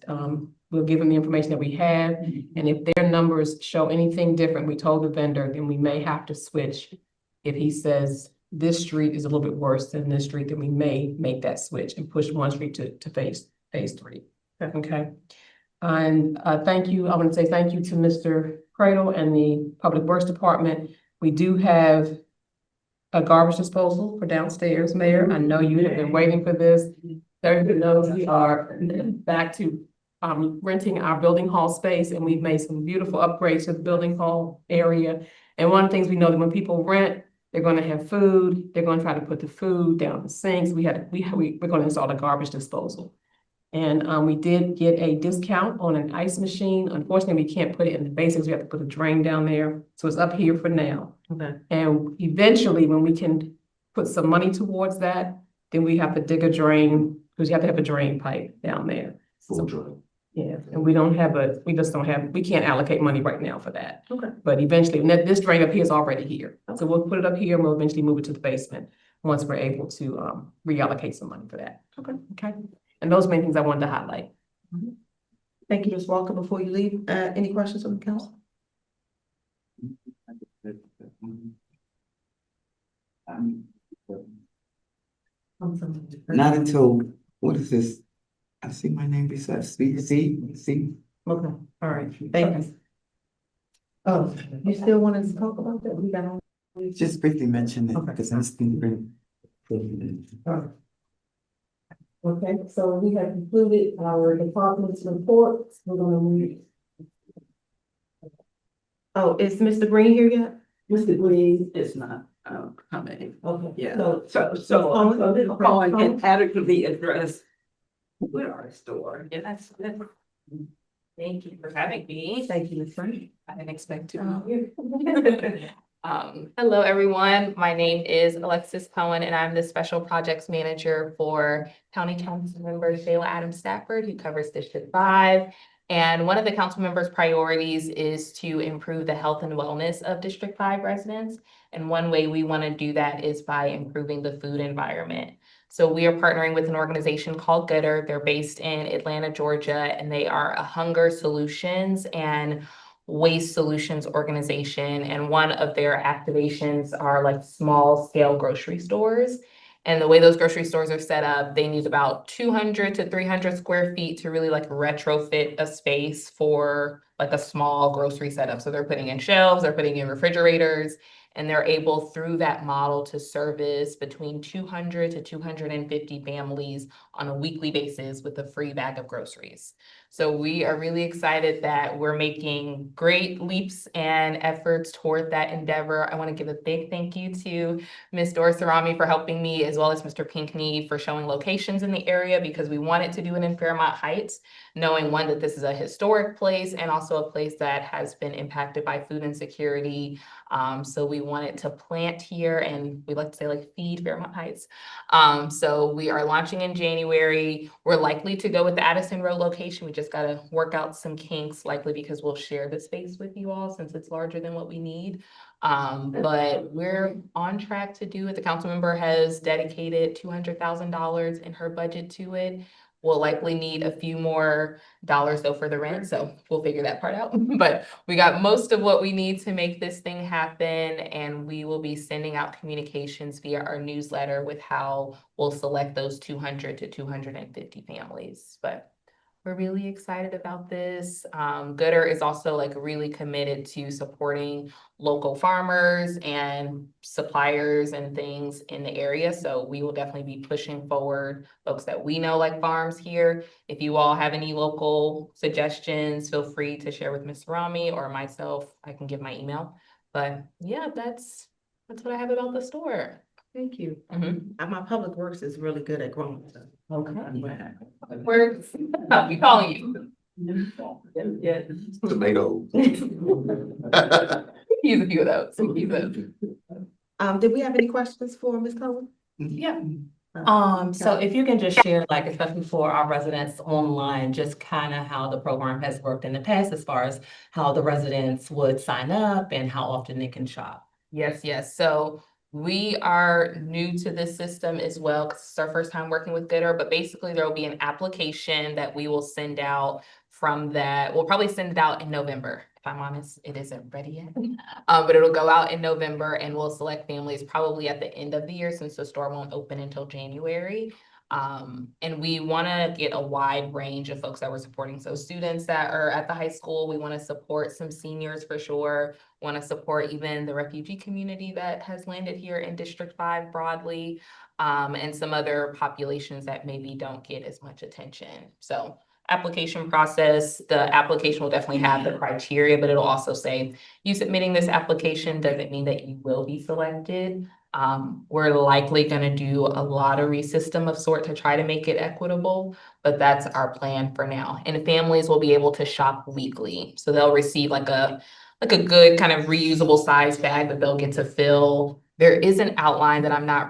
We'll give them the information that we have, and if their numbers show anything different, we told the vendor, then we may have to switch. If he says this street is a little bit worse than this street, then we may make that switch and push one street to phase 3. Okay? And thank you. I want to say thank you to Mr. Cradle and the Public Works Department. We do have a garbage disposal for downstairs, Mayor. I know you have been waiting for this. Everybody knows we are back to renting our building hall space, and we've made some beautiful upgrades to the building hall area. And one of the things we know that when people rent, they're going to have food. They're going to try to put the food down the sinks. We're going to install a garbage disposal. And we did get a discount on an ice machine. Unfortunately, we can't put it in the basins. We have to put a drain down there. So it's up here for now. Okay. And eventually, when we can put some money towards that, then we have to dig a drain, because you have to have a drain pipe down there. Full drain. Yeah, and we can't allocate money right now for that. Okay. But eventually, and this drain up here is already here. So we'll put it up here and we'll eventually move it to the basement once we're able to reallocate some money for that. Okay. Okay. And those are main things I wanted to highlight. Thank you, Ms. Walker. Before you leave, any questions from the council? Not until, what is this? I see my name beside, see. Okay, all right, thank you. Oh, you still wanted to talk about that? We got on. Just briefly mention it, Okay. because I'm speaking. Okay, so we have concluded our department's reports. We're gonna move. Oh, is Mr. Green here yet? Mr. Green is not, coming. Okay. Yeah, So, so this call can adequately address. We are a store. Yeah, that's good. Thank you for having me. thank you, Ms. Green. I didn't expect to. Hello, everyone. My name is Alexis Cohen, and I'm the Special Projects Manager for County Council Member Shayla Adams Stafford, who covers District 5. And one of the council members' priorities is to improve the health and wellness of District 5 residents. And one way we want to do that is by improving the food environment. So we are partnering with an organization called Gooder. They're based in Atlanta, Georgia, and they are a hunger solutions and waste solutions organization. And one of their activations are like small scale grocery stores. And the way those grocery stores are set up, they need about 200 to 300 square feet to really like retrofit a space for like a small grocery setup. So they're putting in shelves, they're putting in refrigerators, and they're able through that model to service between 200 to 250 families on a weekly basis with a free bag of groceries. So we are really excited that we're making great leaps and efforts toward that endeavor. I want to give a big thank you to Ms. Dorsarami for helping me, as well as Mr. Pinkney for showing locations in the area, because we wanted to do it in Fairmount Heights, knowing one, that this is a historic place and also a place that has been impacted by food insecurity. So we wanted to plant here, and we like to say like feed Fairmount Heights. So we are launching in January. We're likely to go with the Addison Road location. We just got to work out some kinks, likely because we'll share the space with you all since it's larger than what we need. But we're on track to do it. The council member has dedicated $200,000 in her budget to it. We'll likely need a few more dollars though for the rent, so we'll figure that part out. But we got most of what we need to make this thing happen, and we will be sending out communications via our newsletter with how we'll select those 200 to 250 families. But we're really excited about this. Gooder is also like really committed to supporting local farmers and suppliers and things in the area. So we will definitely be pushing forward folks that we know like farms here. If you all have any local suggestions, feel free to share with Ms. Rami or myself. I can give my email. But yeah, that's what I have about the store. Thank you. Mhm. And my public works is really good at growing stuff. Okay. Works. I'll be calling you. Yeah. Tomatoes. Use a few of those, use those. Did we have any questions for Ms. Cohen? Yeah. So if you can just share, like, especially for our residents online, just kind of how the program has worked in the past as far as how the residents would sign up and how often they can shop. Yes, yes. So we are new to this system as well, because it's our first time working with Gooder, but basically there will be an application that we will send out from that. We'll probably send it out in November. If I'm honest, it isn't ready yet. But it'll go out in November and we'll select families probably at the end of the year since the store won't open until January. And we want to get a wide range of folks that we're supporting. So students that are at the high school, we want to support some seniors for sure. Want to support even the refugee community that has landed here in District 5 broadly, and some other populations that maybe don't get as much attention. So application process, the application will definitely have the criteria, but it'll also say you submitting this application doesn't mean that you will be selected. We're likely going to do a lottery system of sort to try to make it equitable, but that's our plan for now. And families will be able to shop weekly. So they'll receive like a good kind of reusable size bag that they'll get to fill. There is an outline that I'm not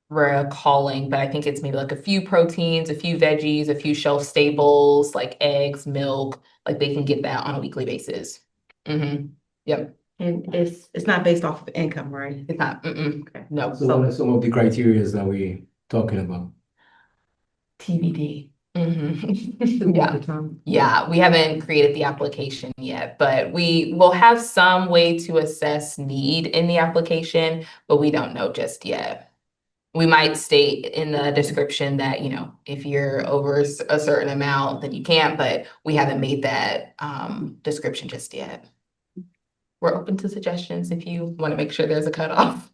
recalling, but I think it's maybe like a few proteins, a few veggies, a few shelf staples, like eggs, milk, like they can get that on a weekly basis. Yep, And it's not based off of income, right? it's not, no, So what are some of the criteria that we talking about? TBD. Yeah, we haven't created the application yet, but we will have some way to assess need in the application, but we don't know just yet. We might state in the description that, you know, if you're over a certain amount, then you can't, but we haven't made that description just yet. We're open to suggestions if you want to make sure there's a cutoff.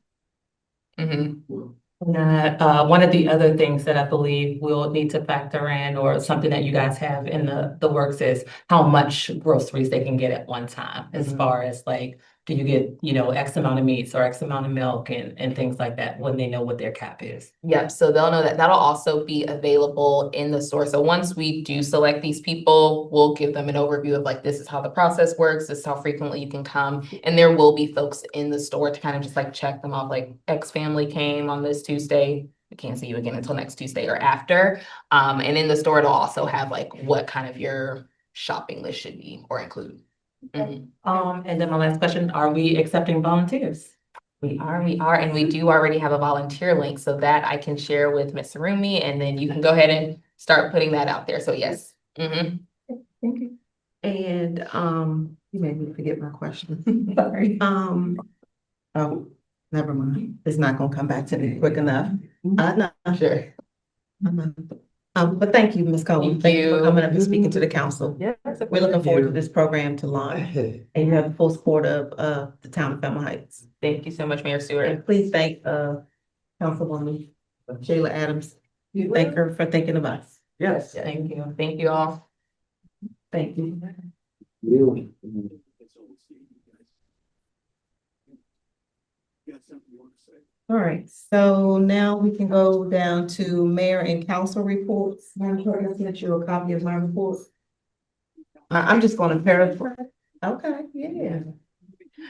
One of the other things that I believe we'll need to factor in, or something that you guys have in the works, is how much groceries they can get at one time, as far as like, do you get, you know, X amount of meats or X amount of milk and things like that when they know what their cap is. Yep, so they'll know that that'll also be available in the store. So once we do select these people, we'll give them an overview of like, this is how the process works, this is how frequently you can come. And there will be folks in the store to kind of just like check them off, like X family came on this Tuesday. We can't see you again until next Tuesday or after. And in the store, it'll also have like what kind of your shopping list should be or include. And then my last question, are we accepting volunteers? We are, and we do already have a volunteer link, so that I can share with Ms. Rumi, and then you can go ahead and start putting that out there. So yes. Thank you. And, you made me forget my question. Sorry. Oh, never mind. It's not gonna come back to me quick enough. No, Sure. I know. But thank you, Ms. Cohen. Thank You for you. coming up and speaking to the council. Yes. We're looking forward to this program to launch, and you have the full support of the town of Fairmount Heights. Thank you so much, Mayor Stewart. And please thank Councilwoman Shayla Adams. You thank her for thinking of us. Yes. Thank you. Thank you all. Thank you. All right, so now we can go down to mayor and council reports. Madam Clerk, I sent you a copy of my report. I'm just gonna paraphrase. Okay, yeah.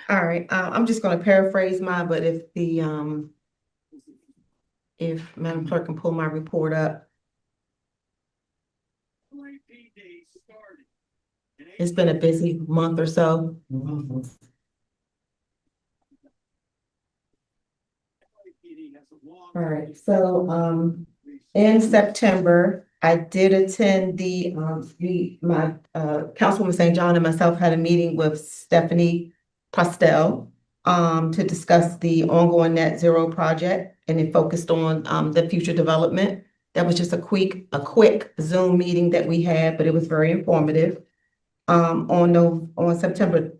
All right, I'm just gonna paraphrase mine, but if Madam Clerk can pull my report up. It's been a busy month or so. All right, so, in September, I did attend my Councilwoman St. John and myself had a meeting with Stephanie Postel to discuss the ongoing net zero project, and it focused on the future development. That was just a quick Zoom meeting that we had, but it was very informative. On September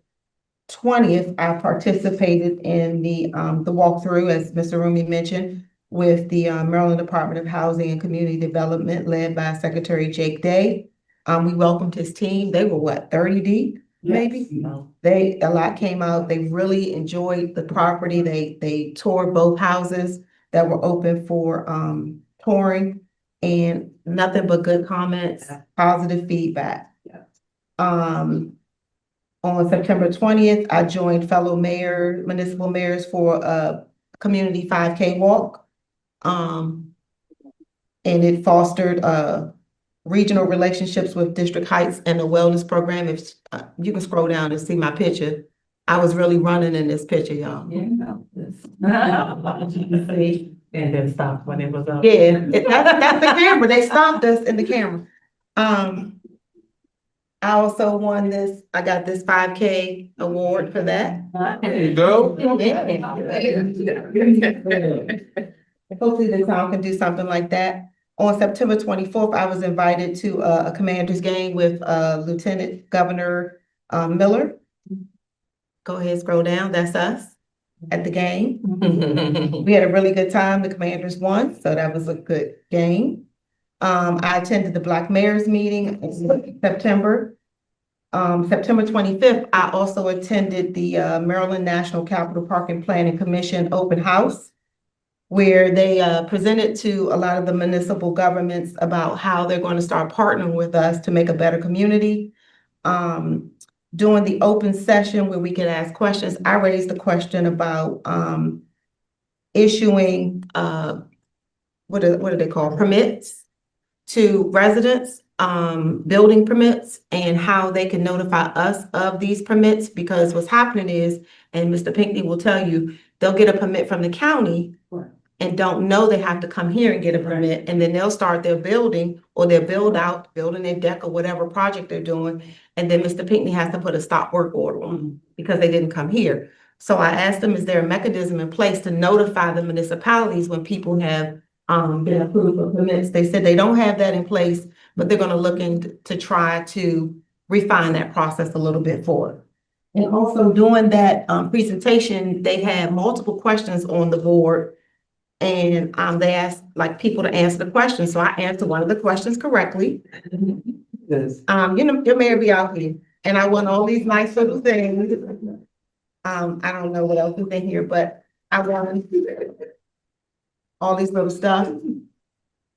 20th, I participated in the walkthrough, as Mr. Rumi mentioned, with the Maryland Department of Housing and Community Development, led by Secretary Jake Day. We welcomed his team. They were what, 30 deep, maybe? A lot came out. They really enjoyed the property. They toured both houses that were open for touring, and nothing but good comments, positive feedback. On September 20th, I joined fellow municipal mayors for a community 5K walk. And it fostered, regional relationships with District Heights and the wellness program. If, you can scroll down and see my picture. I was really running in this picture, y'all. And then stopped when it was up. Yeah, that's the camera. They stopped us in the camera. I also won this, I got this 5K award for that. There you go. Hopefully the town can do something like that. On September 24th, I was invited to a commander's game with Lieutenant Governor Miller. Go ahead, scroll down. That's us at the game. We had a really good time. The Commanders won, so that was a good game. I attended the Black Mayor's meeting in September. September 25th, I also attended the Maryland National Capital Park and Planning Commission open house, where they presented to a lot of the municipal governments about how they're going to start partnering with us to make a better community. During the open session where we could ask questions, I raised the question about issuing what do they call permits to residents, building permits, and how they can notify us of these permits, because what's happening is, and Mr. Pinckney will tell you, they'll get a permit from the county and don't know they have to come here and get a permit, and then they'll start their building or their building their deck or whatever project they're doing, and then Mr. Pinckney has to put a stop work order on them because they didn't come here. So I asked them, is there a mechanism in place to notify the municipalities when people have been approved for permits? They said they don't have that in place, but they're gonna look into to try to refine that process a little bit for it. And also during that presentation, they had multiple questions on the board. And they asked like people to answer the question. So I answered one of the questions correctly. Yes. You know, your mayor be out here, and I won all these nice little things. I don't know what else is in here, but I won all these little stuff.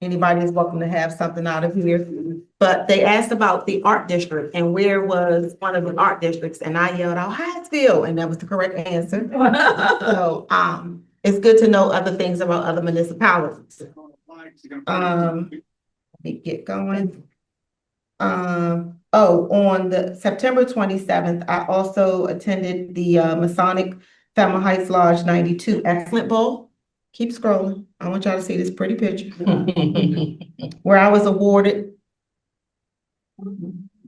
Anybody is welcome to have something out of here. But they asked about the art district and where was one of the art districts, and I yelled out Hyattsville, and that was the correct answer. So, it's good to know other things about other municipalities. Let me get going. On the September 27th, I also attended the Masonic Fairmount Heights Lodge 92 Excellent Bowl. Keep scrolling. I want y'all to see this pretty picture. Where I was awarded.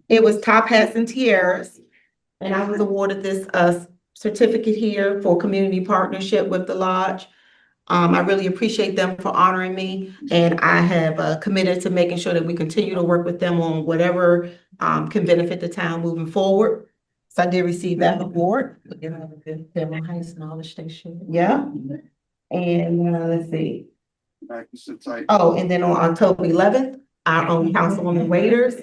It was top hats and tiaras. And I was awarded this certificate here for community partnership with the lodge. I really appreciate them for honoring me, and I have committed to making sure that we continue to work with them on whatever can benefit the town moving forward. So I did receive that award. Fairmount Heights Knowledge Station. Yeah. And let's see. Oh, and then on October 11th, our own Councilwoman Waiters.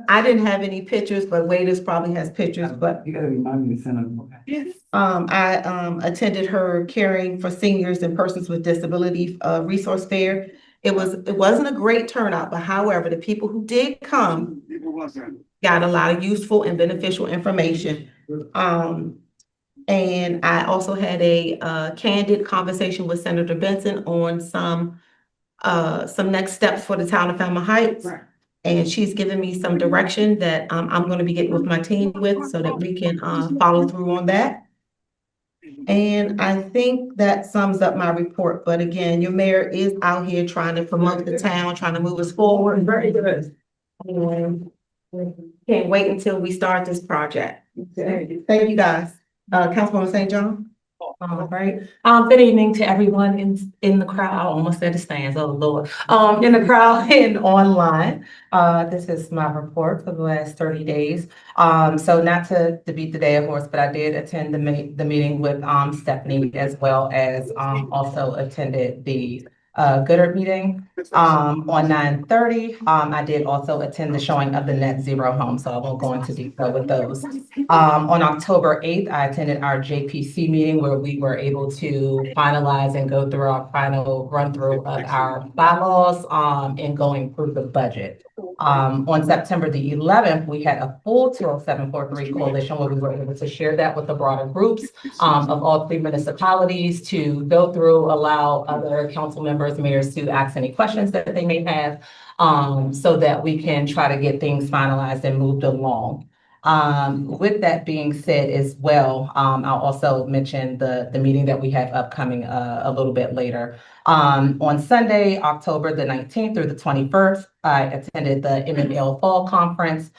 I didn't have any pictures, but Waiters probably has pictures, but You gotta remind me to send them. I attended her Caring for Seniors and Persons with Disability resource fair. It wasn't a great turnout, but however, the people who did come got a lot of useful and beneficial information. And I also had a candid conversation with Senator Benson on some next steps for the town of Fairmount Heights. And she's given me some direction that I'm gonna be getting with my team with so that we can follow through on that. And I think that sums up my report. But again, your mayor is out here trying to promote the town, trying to move us forward. Very good. And can't wait until we start this project. Thank you, guys. Councilwoman St. John? All right. Good evening to everyone in the crowd. I almost said the stands, oh Lord. In the crowd and online. This is my report for the last 30 days. So not to beat the dead horse, but I did attend the meeting with Stephanie, as well as also attended the Goodard meeting on 9/30. I did also attend the showing of the net zero home, so I won't go into detail with those. On October 8th, I attended our JPC meeting where we were able to finalize and go through our final run through of our bylaws and going through the budget. On September the 11th, we had a full 20743 coalition where we were able to share that with the broader groups of all three municipalities to go through, allow other council members, mayors to ask any questions that they may have, so that we can try to get things finalized and moved along. With that being said as well, I'll also mention the meeting that we have upcoming a little bit later. On Sunday, October the 19th through the 21st, I attended the MML Fall Conference.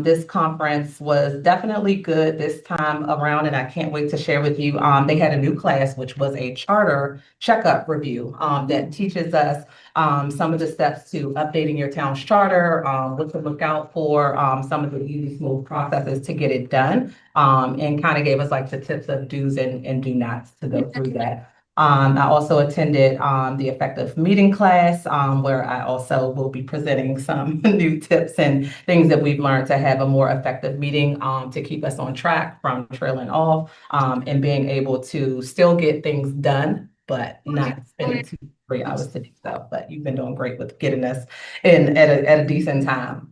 This conference was definitely good this time around, and I can't wait to share with you. They had a new class, which was a charter checkup review, that teaches us some of the steps to updating your town's charter, what to look out for, some of the easy, smooth processes to get it done, and kind of gave us like the tips of do's and do nots to go through that. I also attended the effective meeting class, where I also will be presenting some new tips and things that we've learned to have a more effective meeting, to keep us on track from trailing off, and being able to still get things done, but not spending 2-3 hours to do so. But you've been doing great with getting us in at a decent time.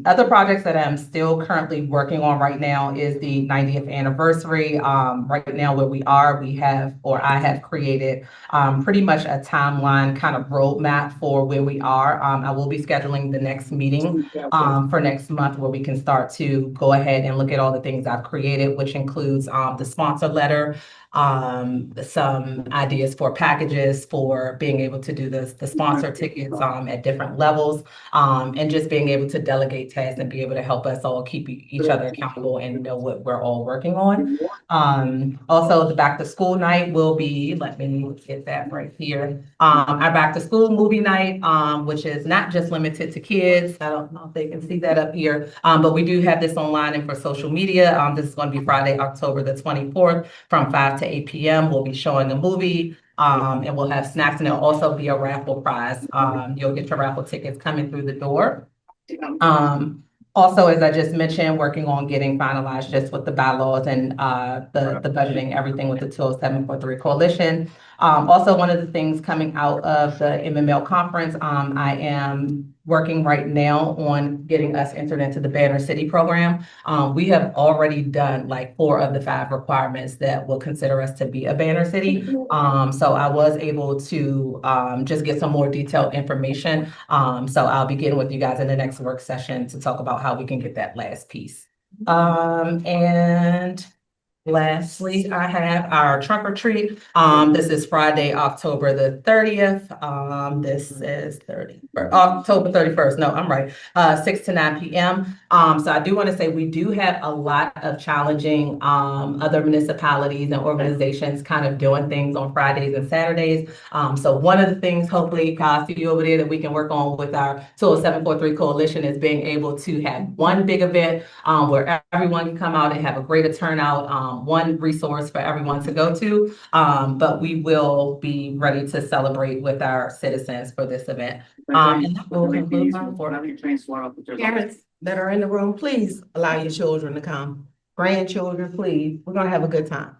Other projects that I'm still currently working on right now is the 90th anniversary. Right now where we are, I have created pretty much a timeline kind of roadmap for where we are. I will be scheduling the next meeting for next month where we can start to go ahead and look at all the things I've created, which includes the sponsor letter, some ideas for packages for being able to do the sponsor tickets at different levels, and just being able to delegate tasks and be able to help us all keep each other accountable and know what we're all working on. Also, the back to school night will be, let me get that right here. Our back to school movie night, which is not just limited to kids. I don't know if they can see that up here, but we do have this online and for social media. This is going to be Friday, October the 24th from 5 to 8 p.m. We'll be showing the movie, and we'll have snacks, and there'll also be a raffle prize. You'll get your raffle tickets coming through the door. Also, as I just mentioned, working on getting finalized just with the bylaws and the budgeting, everything with the 20743 coalition. Also, one of the things coming out of the MML conference, I am working right now on getting us entered into the Banner City program. We have already done like 4 of the 5 requirements that will consider us to be a Banner City. So I was able to just get some more detailed information. So I'll be getting with you guys in the next work session to talk about how we can get that last piece. And lastly, I have our trunk or treat. This is Friday, October the 30th. This is October 31st. No, I'm right. 6 to 9 p.m. So I do want to say we do have a lot of challenging other municipalities and organizations kind of doing things on Fridays and Saturdays. So one of the things, hopefully, I see you over there that we can work on with our 20743 coalition is being able to have one big event where everyone can come out and have a greater turnout. One resource for everyone to go to, but we will be ready to celebrate with our citizens for this event. And that will conclude my report. Parents that are in the room, please allow your children to come. Grandchildren, please. We're gonna have a good time.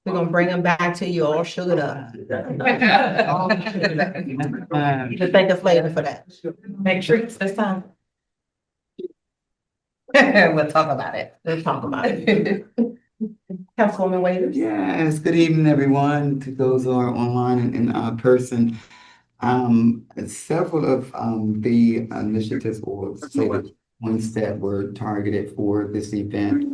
We're gonna bring them back to you all sugared up. You can thank us later for that. Make treats this time. We'll talk about it. Councilwoman Waiters. Yes, good evening, everyone, to those who are online and in person. Several of the initiatives or say the ones that were targeted for this event.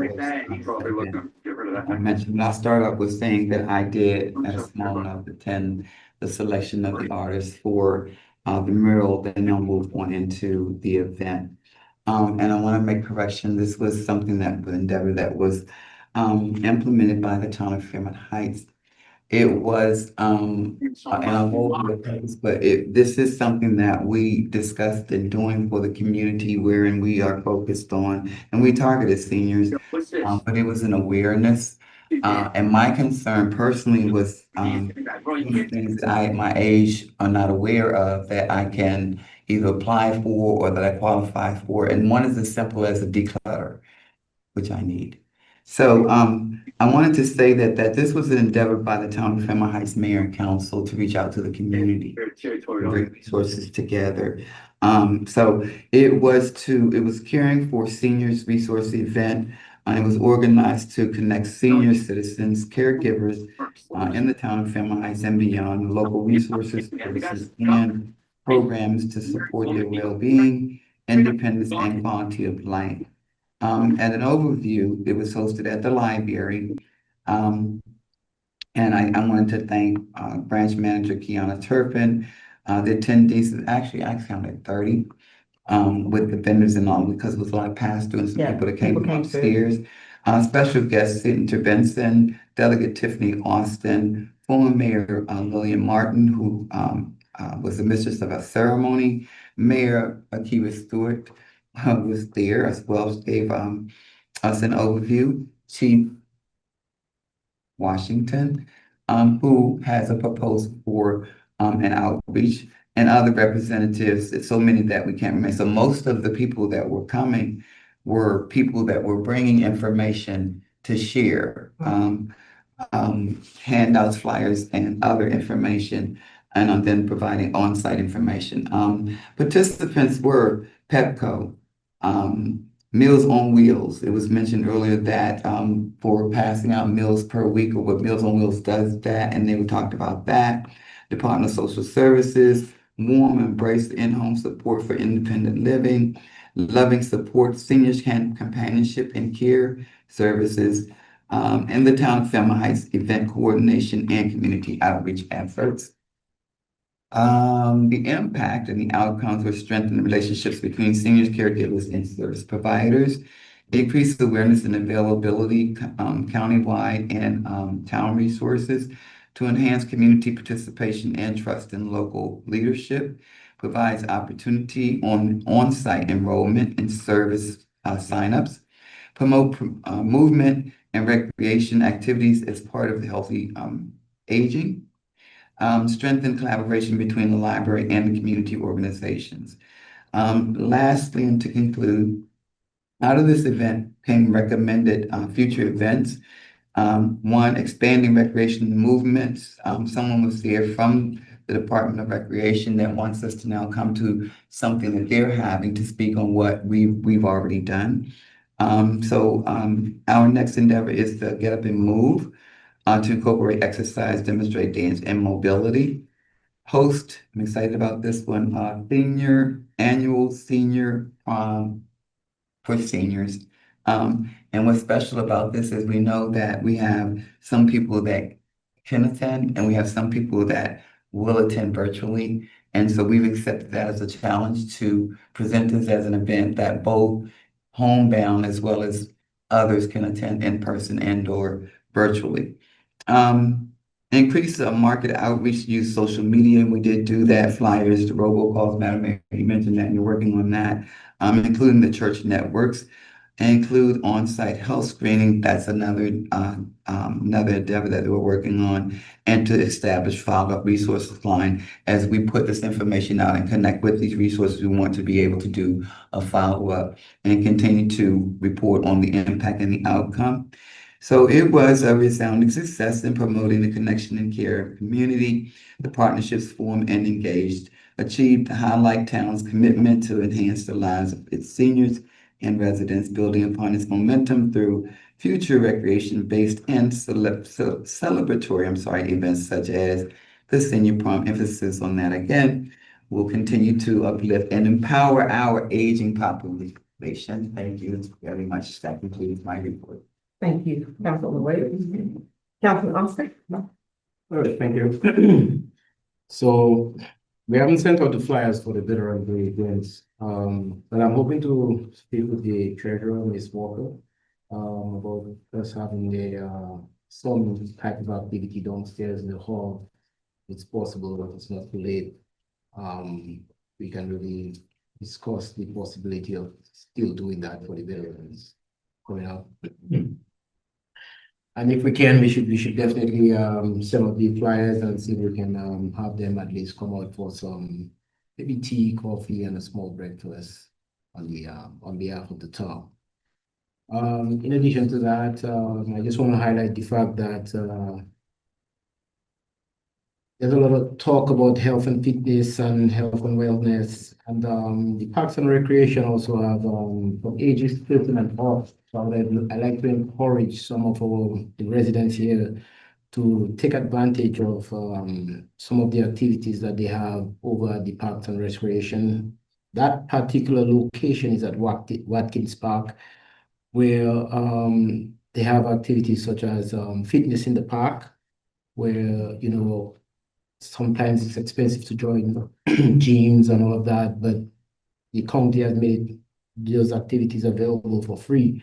I mentioned, I'll start off with saying that I did at a small enough attend the selection of the artists for the mural, then they'll move on into the event. And I want to make correction. This was something that the endeavor that was implemented by the town of Fairmount Heights. It was, and I won't be opposed, but this is something that we discussed in doing for the community wherein we are focused on, and we targeted seniors, but it was an awareness. And my concern personally was things that I at my age are not aware of that I can either apply for or that I qualify for. And one is as simple as a declutter, which I need. So, I wanted to say that this was an endeavor by the Town of Fairmount Heights Mayor and Council to reach out to the community, bring resources together. So it was caring for seniors resource event. And it was organized to connect senior citizens, caregivers, in the town of Fairmount Heights and beyond, local resources, services, and programs to support their well-being, independence, and quality of life. As an overview, it was hosted at the library. Um, and I wanted to thank, branch manager Kiana Turpin. The attendees, I counted 30, with the vendors and all, because it was a lot of pass-through and some Yeah, people that people came came through. upstairs. Special guests, Senator Benson, Delegate Tiffany Austin, former Mayor, Lillian Martin, who, was the mistress of our ceremony. Mayor Akiva Stewart, was there as well, gave, us an overview. Chief Washington, who has a proposal for, an outreach, and other representatives. It's so many that we can't remember. So most of the people that were coming were people that were bringing information to share, handouts, flyers, and other information, and then providing on-site information. Participants were Pepco, Meals on Wheels. It was mentioned earlier that, for passing out meals per week, or what Meals on Wheels does that, and we talked about that. Department of Social Services, warm embrace in-home support for independent living, loving support, seniors companionship and care services, and the town of Fairmount Heights event coordination and community outreach efforts. The impact and the outcomes were strengthen relationships between seniors, caregivers, and service providers, increase awareness and availability, countywide and, town resources to enhance community participation and trust in local leadership, provides opportunity on-site enrollment and service, signups, promote, movement and recreation activities as part of the healthy, aging, strengthen collaboration between the library and the community organizations. Lastly, and to conclude, out of this event came recommended, future events. One, expanding recreation movements. Someone was there from the Department of Recreation that wants us to now come to something that they're having to speak on what we've already done. Our next endeavor is to get up and move, to incorporate exercise, demonstrate dance, and mobility. Host, I'm excited about this one, annual senior prom for seniors. And what's special about this is we know that we have some people that can attend, and we have some people that will attend virtually. And so we've accepted that as a challenge to present this as an event that both homebound as well as others can attend in person and or virtually. Increase market outreach, use social media. We did do that, flyers, the robocalls, Madam Mayor, you mentioned that, and you're working on that, including the church networks, include on-site health screening. That's another endeavor that we're working on, and to establish follow-up resources line. As we put this information out and connect with these resources, we want to be able to do a follow-up and continue to report on the impact and the outcome. So it was a resounding success in promoting the connection and care community. The partnerships formed and engaged, achieved to highlight town's commitment to enhance the lives of its seniors and residents, building upon its momentum through future recreation-based and celebratory, events such as the senior prom. Emphasis on that again will continue to uplift and empower our aging population. Thank you very much. That concludes my report. Thank you, Councilman Wade. Councilman Austin? All right, thank you. So we haven't sent out the flyers for the veteran day events, but I'm hoping to speak with the treasurer, Ms. Walker, about us having some type of activity downstairs in the hall. It's possible, but it's not too late. We can really discuss the possibility of still doing that for the veterans coming up. And if we can, we should definitely, send out the flyers and see if we can, have them at least come out for some, maybe tea, coffee, and a small breakfast on behalf of the town. In addition to that, I just want to highlight the fact that there's a lot of talk about health and fitness and health and wellness, and the Parks and Recreation also have from ages 13 and up. So I like to encourage some of the residents here to take advantage of some of the activities that they have over at the Parks and Recreation. That particular location is at Watkins Park, where they have activities such as fitness in the park, where sometimes it's expensive to join gyms and all of that, but the county has made those activities available for free.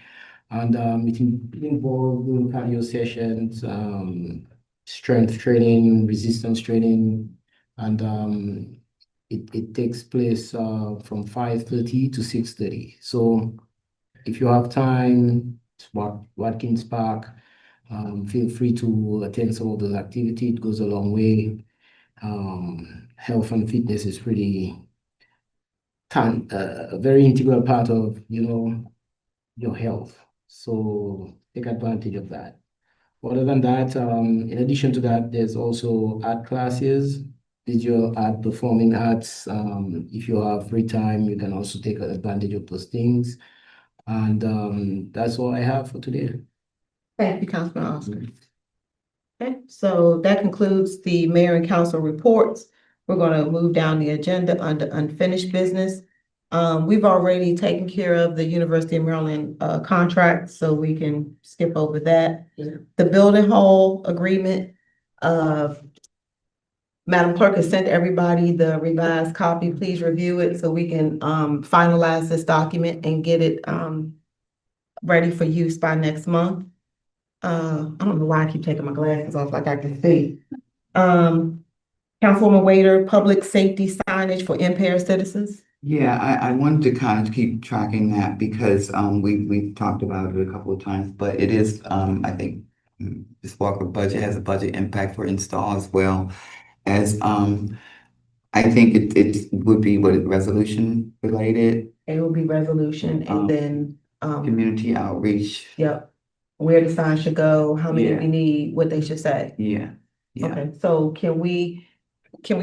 And it involves doing cardio sessions, strength training, resistance training, and it takes place from 5:30 to 6:30. So if you have time, Watkins Park, feel free to attend some of those activities. It goes a long way. Health and fitness is a very integral part of your health. So take advantage of that. Other than that, in addition to that, there's also art classes, visual art, performing arts. If you have free time, you can also take advantage of those things. And that's all I have for today. Thank you, Councilman Oscar. Okay, so that concludes the mayor and council reports. We're gonna move down the agenda under unfinished business. We've already taken care of the University of Maryland contract, so we can skip over that. The building hall agreement, Madam Clerk has sent everybody the revised copy. Please review it so we can finalize this document and get it ready for use by next month. I don't know why I keep taking my glasses off like I can see. Councilwoman Wader, public safety signage for impaired citizens. Yeah, I wanted to kind of keep tracking that because we've talked about it a couple of times, but it is I think this Walker budget has a budget impact for install as well as I think it would be resolution related, It will be resolution and then community outreach. yep, where the sign should go, how many Yeah. we need, what they should say. Yeah. Okay, so can we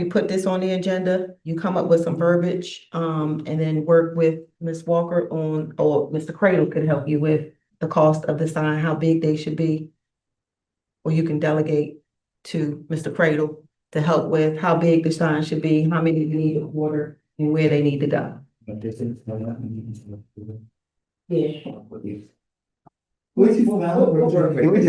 put this on the agenda? You come up with some verbiage, and then work with Ms. Walker on, or Mr. Cradle could help you with the cost of the sign, how big they should be. Or you can delegate to Mr. Cradle to help with how big the sign should be, how many you need to order, and where they need to go. Yeah. We just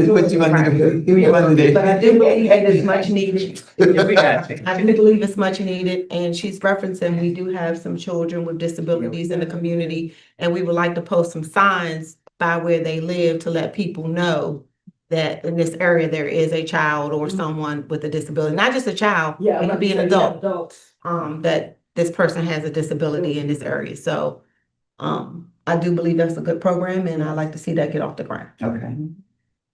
put you under the. But I do believe it is much needed. Yeah, we got you. I do believe it's much needed, and she's referencing, we do have some children with disabilities in the community, and we would like to post some signs by where they live to let people know that in this area, there is a child or someone with a disability, not just a child, it could be an adult, that this person has a disability in this area, so, I do believe that's a good program, and I'd like to see that get off the ground. Okay.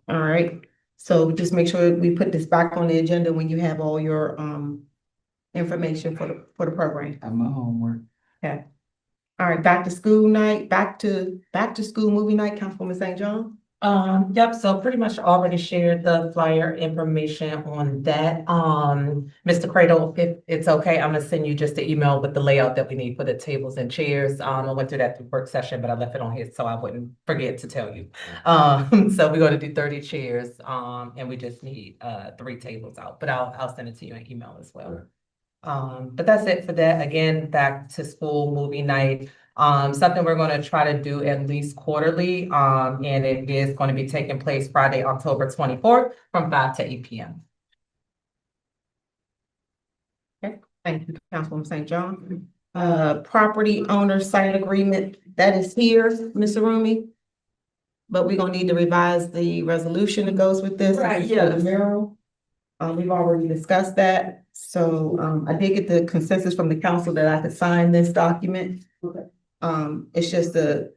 All right, so just make sure we put this back on the agenda when you have all your information for the program. I'm my homework. All right, back to school night, back to school movie night, Councilwoman St. John. Yep, so pretty much already shared the flyer information on that. Mr. Cradle, if it's okay, I'm gonna send you just the email with the layout that we need for the tables and chairs. I went through that through work session, but I left it on here so I wouldn't forget to tell you. So we're gonna do 30 chairs, and we just need 3 tables out, but I'll send it to you in email as well. But that's it for that. Again, back to school movie night. Something we're gonna try to do at least quarterly, and it is gonna be taking place Friday, October 24th from 5 to 8 p.m. Thank you, Councilwoman St. John. Property owner site agreement, that is here, Ms. Arumi. But we're gonna need to revise the resolution that goes with this. Right, This is for the yes. mural. We've already discussed that, so, I did get the consensus from the council that I could sign this document. It's just I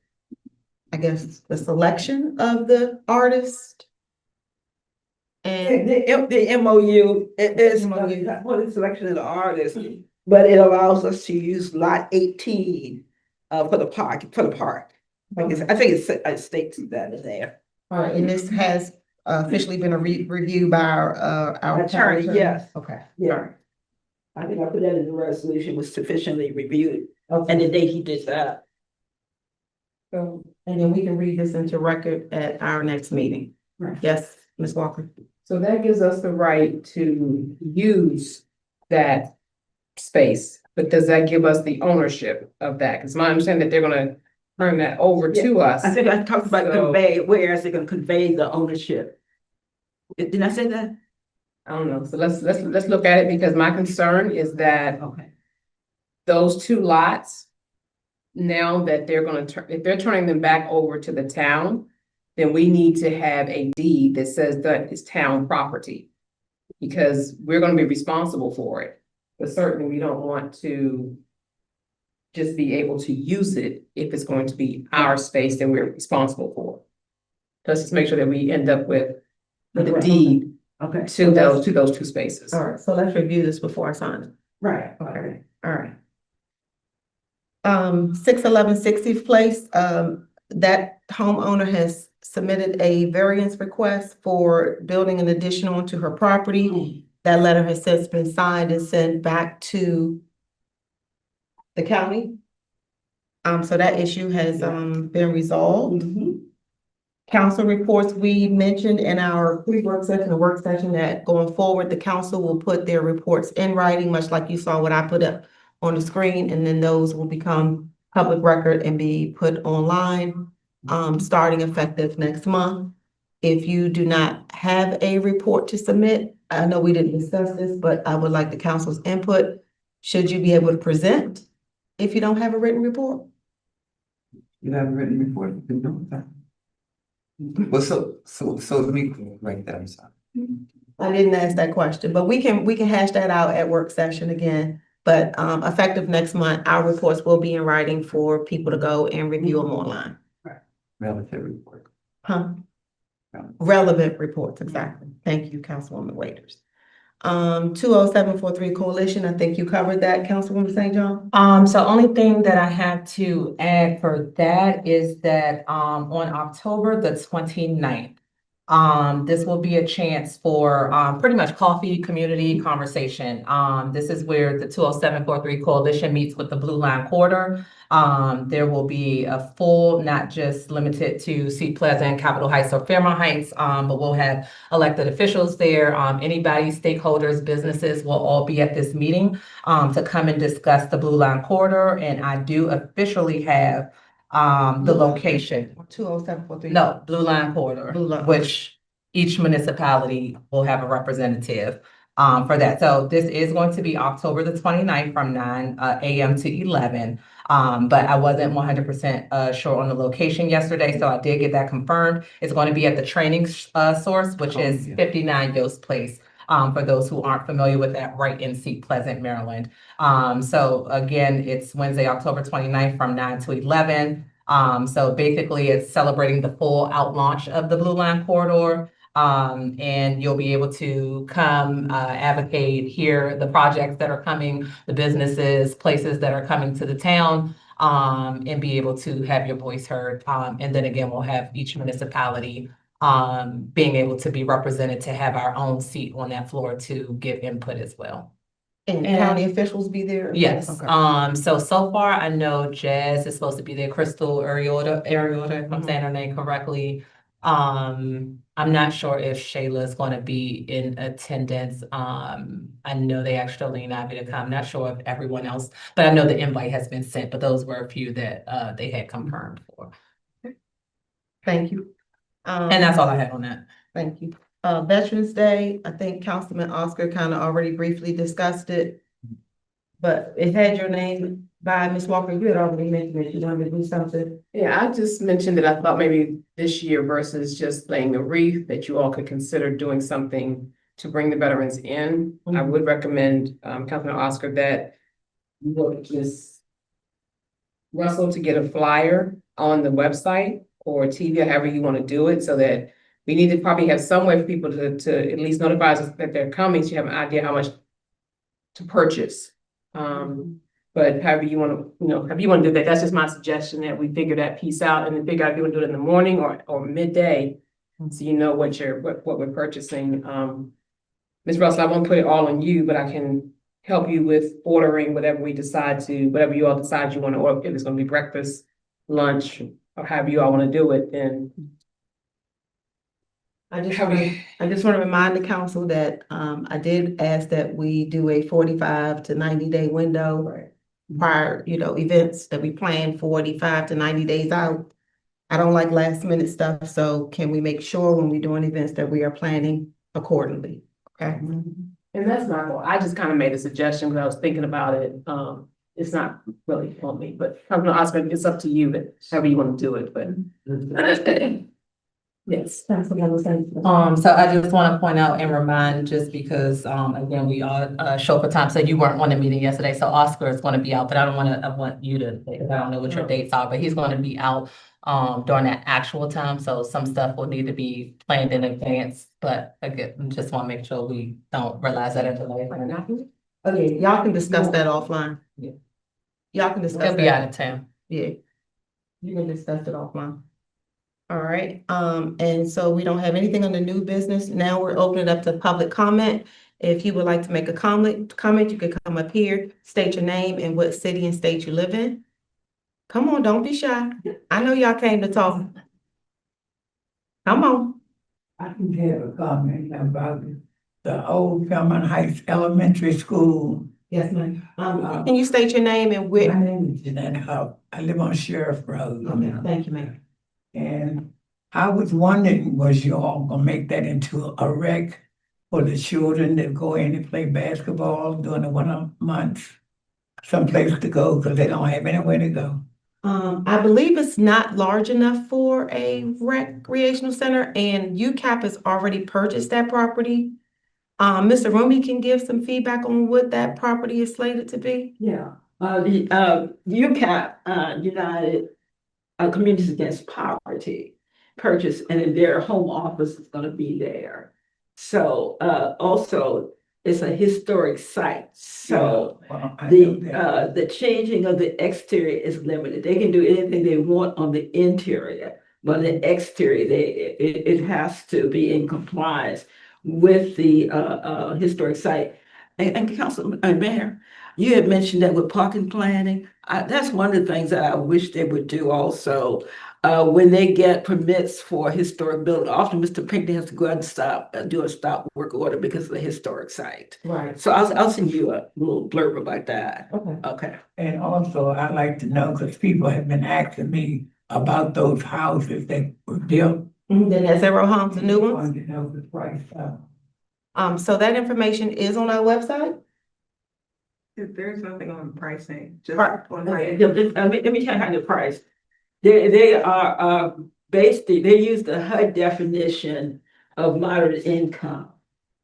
guess, the selection of the artist. And The MOU, it is MOU. for the selection of the artists, but it allows us to use lot 18 for the park. I think it states that in there. All right, and this has officially been reviewed by our Attorney, yes. Okay. Yeah. I think I put that in the resolution was sufficiently reviewed, Okay. and the day he did that. So, and then we can read this into record at our next meeting. Right. Yes, Ms. Walker? So that gives us the right to use that space, but does that give us the ownership of that? Because my understanding that they're gonna turn that over to us. I think I talked about So- convey, whereas they're gonna convey the ownership. Didn't I say that? I don't know, so let's look at it, because my concern is that Okay. those two lots, now that they're gonna turn, if they're turning them back over to the town, then we need to have a deed that says that it's town property. Because we're gonna be responsible for it, but certainly we don't want to just be able to use it if it's going to be our space that we're responsible for. Let's just make sure that we end up with the deed Okay. to those two spaces. All right, so let's review this before I sign it. Right. Okay, all right. 611 60th Place, that homeowner has submitted a variance request for building an addition onto her property. That letter has since been signed and sent back to the county. So that issue has, been resolved. Mhm. Council reports, we mentioned in our pre-work session, the work session, that going forward, the council will put their reports in writing, much like you saw what I put up on the screen, and then those will become public record and be put online, starting effective next month. If you do not have a report to submit, I know we didn't discuss this, but I would like the council's input. Should you be able to present if you don't have a written report? You have a written report, you can do that. Well, so let me write that, I'm sorry. I didn't ask that question, but we can hash that out at work session again. But effective next month, our reports will be in writing for people to go and review them online. Relative report. Huh? Relevant reports, exactly. Thank you, Councilwoman Waiters. 20743 Coalition, I think you covered that, Councilwoman St. John? So only thing that I have to add for that is that, on October the 29th, this will be a chance for, pretty much coffee, community conversation. This is where the 20743 Coalition meets with the Blue Line Corridor. There will be a full, not just limited to Seat Pleasant, Capitol Heights, or Fairmount Heights, but we'll have elected officials there. Anybody, stakeholders, businesses will all be at this meeting to come and discuss the Blue Line Corridor. And I do officially have the location. 20743. No, Blue Line Corridor, Blue Line. which each municipality will have a representative for that. So this is going to be October the 29th from 9 a.m. to 11. But I wasn't 100% sure on the location yesterday, so I did get that confirmed. It's going to be at the training source, which is 59 Yost Place. For those who aren't familiar with that, right in Seat Pleasant, Maryland. So again, it's Wednesday, October 29th from 9 to 11. So basically it's celebrating the full out launch of the Blue Line Corridor. And you'll be able to come, advocate, hear the projects that are coming, the businesses, places that are coming to the town, and be able to have your voice heard. And then again, we'll have each municipality, being able to be represented to have our own seat on that floor to give input as well. And county officials be there? Yes, Okay. so far I know Jazz is supposed to be there, Crystal Ariota, if I'm saying her name correctly. I'm not sure if Shayla is gonna be in attendance. I know they asked Charlene Ivy to come, not sure if everyone else, but I know the invite has been sent, but those were a few that, they had confirmed for. Thank you. And that's all I had on that. Thank you. Veterans Day, I think Councilman Oscar kind of already briefly discussed it. But it had your name by Ms. Walker. You had already mentioned that you wanted to do something. Yeah, I just mentioned that I thought maybe this year versus just laying a wreath, that you all could consider doing something to bring the veterans in. I would recommend, Councilman Oscar, that you would just Russell to get a flyer on the website or TV, or however you want to do it, so that we need to probably have some way for people to at least notify us that they're coming, so you have an idea how much to purchase. But however you want to, however you want to do that, that's just my suggestion that we figure that piece out and then figure out if you want to do it in the morning or midday. So you know what we're purchasing. Ms. Russell, I won't put it all on you, but I can help you with ordering whatever whatever you all decide you want to order. If it's going to be breakfast, lunch, or however you all want to do it, then. I just want to remind the council that, I did ask that we do a 45 to 90-day window. Prior, events that we plan 45 to 90 days out. I don't like last minute stuff, so can we make sure when we're doing events that we are planning accordingly? Okay. And that's my goal. I just kind of made a suggestion because I was thinking about it. It's not really on me, but Councilman Oscar, it's up to you, but however you want to do it, but. Yes. So I just want to point out and remind, just because, again, we are, short for time, so you weren't on the meeting yesterday, so Oscar is going to be out, but I want you to, because I don't know what your dates are, but he's going to be out, during that actual time, so some stuff will need to be planned in advance, but again, just want to make sure we don't realize that at the last minute. Okay, y'all can discuss that offline. Yeah. Y'all can discuss He'll be that. out of town. Yeah. You can discuss it offline. All right, and so we don't have anything on the new business. Now we're opening up to public comment. If you would like to make a comment, you can come up here, state your name and what city and state you live in. Come on, don't be shy. I know y'all came to talk. Come on. I can have a comment about the old Fairmount Heights Elementary School. Yes, ma'am. Can you state your name and My where? name is Jeanette Huff. I live on Sheriff Road. Okay, thank you, ma'am. And I was wondering, was you all gonna make that into a rec for the children that go in and play basketball during the winter months? Someplace to go, because they don't have anywhere to go. I believe it's not large enough for a recreational center, and UCAP has already purchased that property. Mr. Rumi can give some feedback on what that property is slated to be. Yeah, the UCAP, United Communities Against Poverty, purchased, and then their home office is gonna be there. So, also, it's a historic site, so Well, I know that. the changing of the exterior is limited. They can do anything they want on the interior, but the exterior, it has to be in compliance with the historic site. And Councilman, Mayor, you had mentioned that with parking planning, that's one of the things that I wish they would do also. When they get permits for historic building, often Mr. Pinckney has to go out and do a stop work order because of the historic site. Right. So I'll send you a little blurb about that. Okay. Okay. And also, I'd like to know, because people have been asking me about those houses that were built. Then that Zero Homes, the new one. Want to know the price of. So that information is on our website. There's nothing on pricing, just Right. on Okay, height. let me tell you how the price. They are based, they use the HUD definition of moderate income.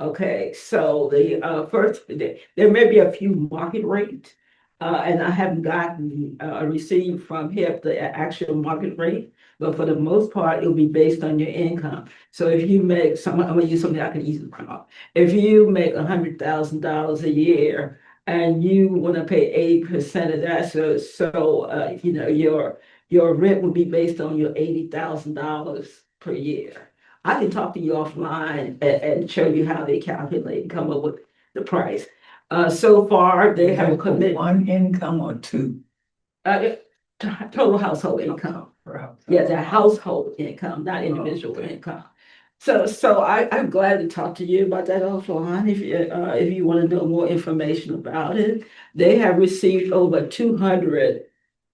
Okay, so the first, there may be a few market rate, and I haven't gotten a receipt from HIP, the actual market rate, but for the most part, it'll be based on your income. So if you make I'm gonna use something I can easily print off. If you make $100,000 a year and you wanna pay 80% of that, so you know, your rent would be based on your $80,000 per year. I can talk to you offline and show you how they calculate and come up with the price. So far, they have a commitment, One income or two total household income. per house. Yeah, the household income, not individual income. So I'm glad to talk to you about that offline if you want to know more information about it. They have received over 200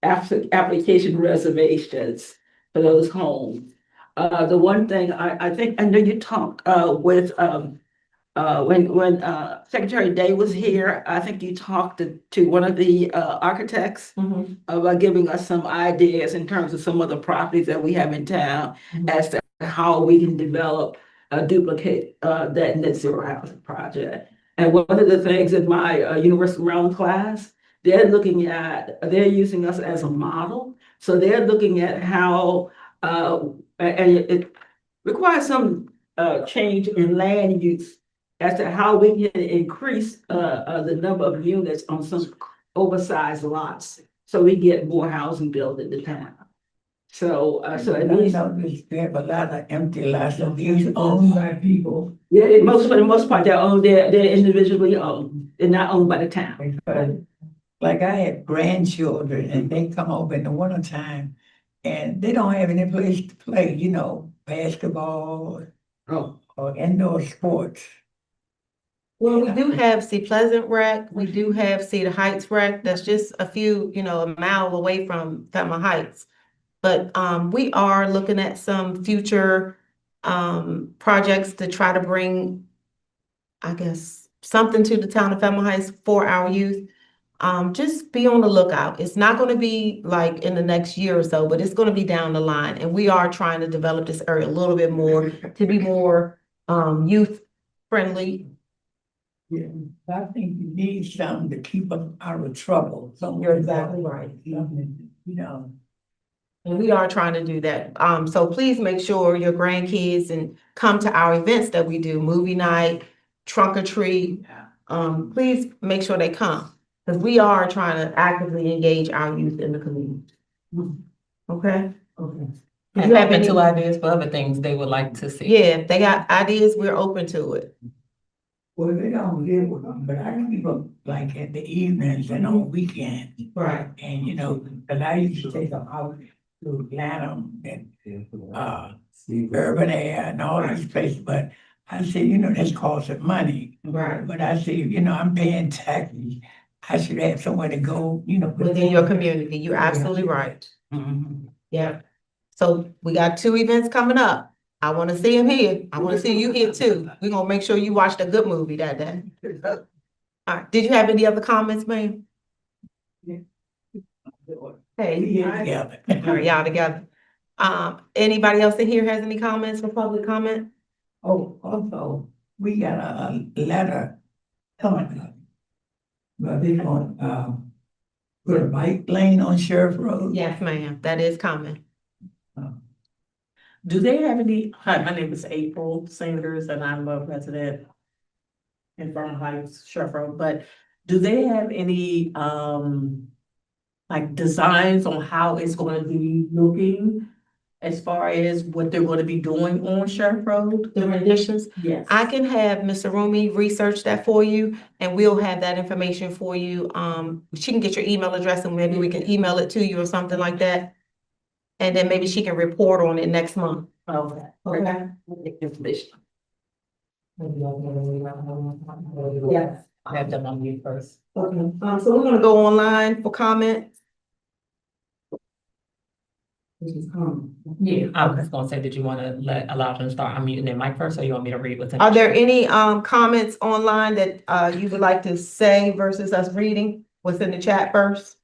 application reservations for those homes. The one thing I think, I know you talked with when Secretary Day was here, I think you talked to one of the architects about giving us some ideas in terms of some of the properties that we have in town as to how we can develop, duplicate that net zero housing project. And one of the things in my University of Maryland class, they're using us as a model. So they're looking at how, and it requires some change in land use as to how we can increase the number of units on some oversized lots, so we get more housing built in the town. So, so at least, They have a lot of empty lots of these owned by people. yeah, for the most part, they're individually owned, they're not owned by the town. But like I had grandchildren and they come over in the wintertime and they don't have any place to play, you know, basketball Oh. or indoor sports. Well, we do have See Pleasant Rec, we do have Cedar Heights Rec, that's just a few, a mile away from Fairmount Heights. But we are looking at some future projects to try to bring, I guess, something to the town of Fairmount Heights for our youth. Just be on the lookout. It's not gonna be like in the next year or so, but it's gonna be down the line. And we are trying to develop this area a little bit more to be more youth friendly. Yeah, I think you need something to keep us out of trouble. You're exactly right. Something, you know. And we are trying to do that. So please make sure your grandkids and come to our events that we do, movie night, trunk or treat. Please make sure they come, because we are trying to actively engage our youth in the community. Okay? Okay. Did And you have open any? to ideas for other things they would like to see. Yeah, if they got ideas, we're open to it. Well, they don't live with them, but I keep them like at the evenings and on weekends. Right. And, you know, and I used to take them out to Atlanta and, Urban Air and all these places, but I said, you know, that's costing money. Right. But I said, you know, I'm paying taxes. I should have somewhere to go, you know. Within your community, you're absolutely right. Yeah. So we got 2 events coming up. I want to see them here. I want to see you here too. We're gonna make sure you watched a good movie that day. All right. Did you have any other comments, ma'am? Hey, Yeah. all right, y'all together. Anybody else in here has any comments for public comment? Oh, also, we got a letter coming up. But they going, put a bike lane on Sheriff Road. Yes, ma'am. That is coming. Do they have any, hi, my name is April Sanders and I'm a resident in Fairmount Heights, Sheriff Road, but do they have any, like designs on how it's going to be looking as far as what they're going to be doing on Sheriff Road? The renditions. Yes. I can have Mr. Rumi research that for you and we'll have that information for you. She can get your email address and maybe we can email it to you or something like that. And then maybe she can report on it next month. Okay. Okay? Information. Yes. I have them on mute first. Okay, so we're gonna go online for comments. Yeah, I was gonna say, did you want to allow them to start unmuting their mic first, or you want me to read what's in? Are there any comments online that you would like to say versus us reading what's in the chat first?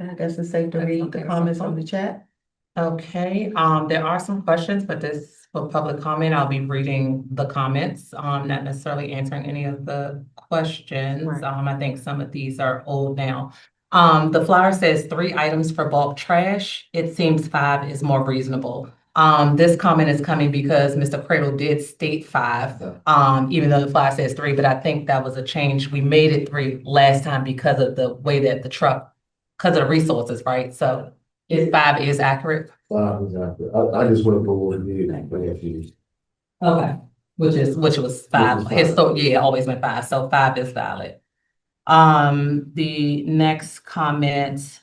Okay, I guess it's safe to read the comments from the chat. Okay, there are some questions, but this for public comment, I'll be reading the comments, not necessarily answering any of the questions. Right. I think some of these are old now. The flyer says 3 items for bulk trash. It seems 5 is more reasonable. This comment is coming because Mr. Cradle did state 5, even though the flyer says 3, but I think that was a change. We made it 3 last time because of the way that the truck, because of the resources, right? So if 5 is accurate. Exactly. I just went for what we did last year. Okay. Which was 5. Yeah, always been 5. So 5 is valid. The next comment,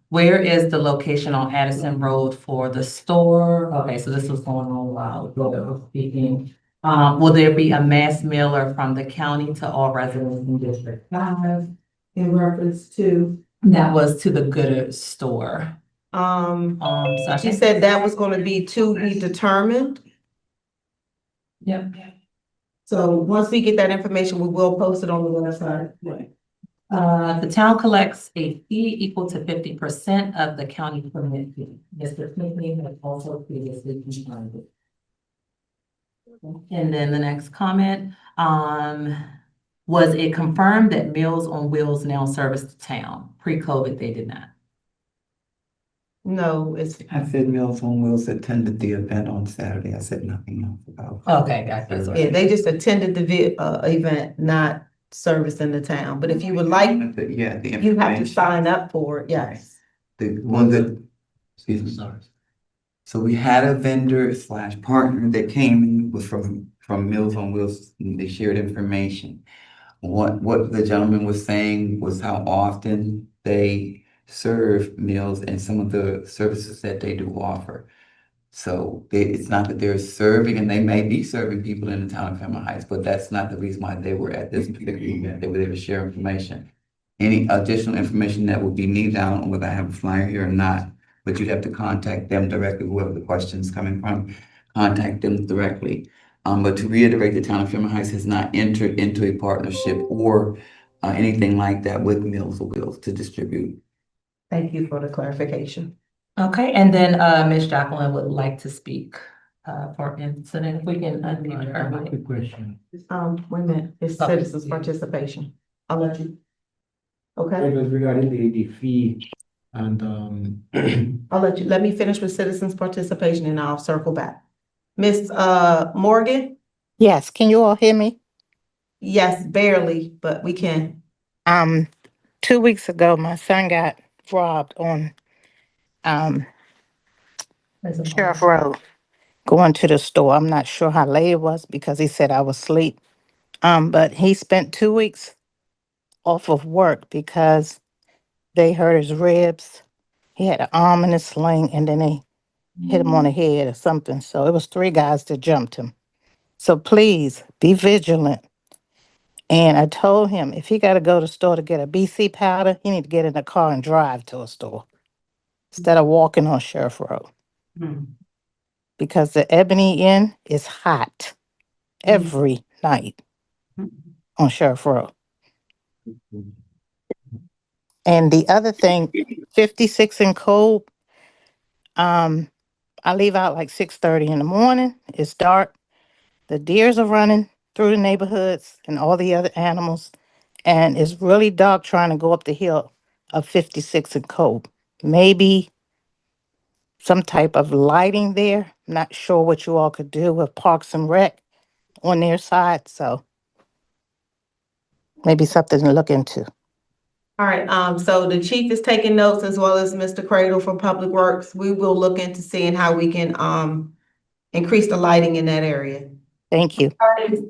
where is the location on Addison Road for the store? Okay, so this was going on while we were speaking. Will there be a mass mailer from the county to all residents in District 5 in reference to? That was to the Goodard store. So I She think- said that was gonna be to be determined. Yep. So once we get that information, we will post it on the website. The town collects a fee equal to 50% of the county permit fee. Mr. Pinckney has also previously confirmed it. And then the next comment, was it confirmed that Meals on Wheels now service the town? Pre-COVID, they did not. No, it's, I said Meals on Wheels attended the event on Saturday. I said nothing else about. okay, gotcha. Yeah, they just attended the event, not servicing the town, but if you would like, Yeah, the you have to information. sign up for it, yes. The one that, excuse me. Sorry. So we had a vendor slash partner that came in, was from Meals on Wheels, and they shared information. What the gentleman was saying was how often they serve meals and some of the services that they do offer. So it's not that they're serving, and they may be serving people in the town of Fairmount Heights, but that's not the reason why they were at this particular event. They were there to share information. Any additional information that would be needed, I don't know whether I have a flyer here or not, but you'd have to contact them directly, whoever the question's coming from, contact them directly. But to reiterate, the town of Fairmount Heights has not entered into a partnership or anything like that with Meals on Wheels to distribute. Thank you for the clarification. Okay, and then, Ms. Jacqueline would like to speak, for incident, if we can unmute her mic. Quick question. Wait a minute, it's Okay. citizens' participation. I'll let you. Okay, It was regarding the fee and, I'll let me finish with citizens' participation and I'll circle back. Miss, Morgan? Yes, can you all hear me? Yes, barely, but we can. 2 weeks ago, my son got robbed on Sheriff Road, going to the store. I'm not sure how late it was because he said I was asleep. But he spent 2 weeks off of work because they hurt his ribs. He had an arm in a sling and then they hit him on the head or something. So it was 3 guys that jumped him. So please be vigilant. And I told him if he got to go to the store to get a BC powder, he need to get in the car and drive to a store instead of walking on Sheriff Road. Because the Ebony Inn is hot every night on Sheriff Road. And the other thing, 56 and cold, I leave out like 6:30 in the morning. It's dark. The deers are running through the neighborhoods and all the other animals. And it's really dark trying to go up the hill of 56 and cold. Maybe some type of lighting there. Not sure what you all could do with Parks and Rec on their side. So maybe something to look into. All right, so the chief is taking notes as well as Mr. Cradle from Public Works. We will look into seeing how we can, increase the lighting in that area. Thank you.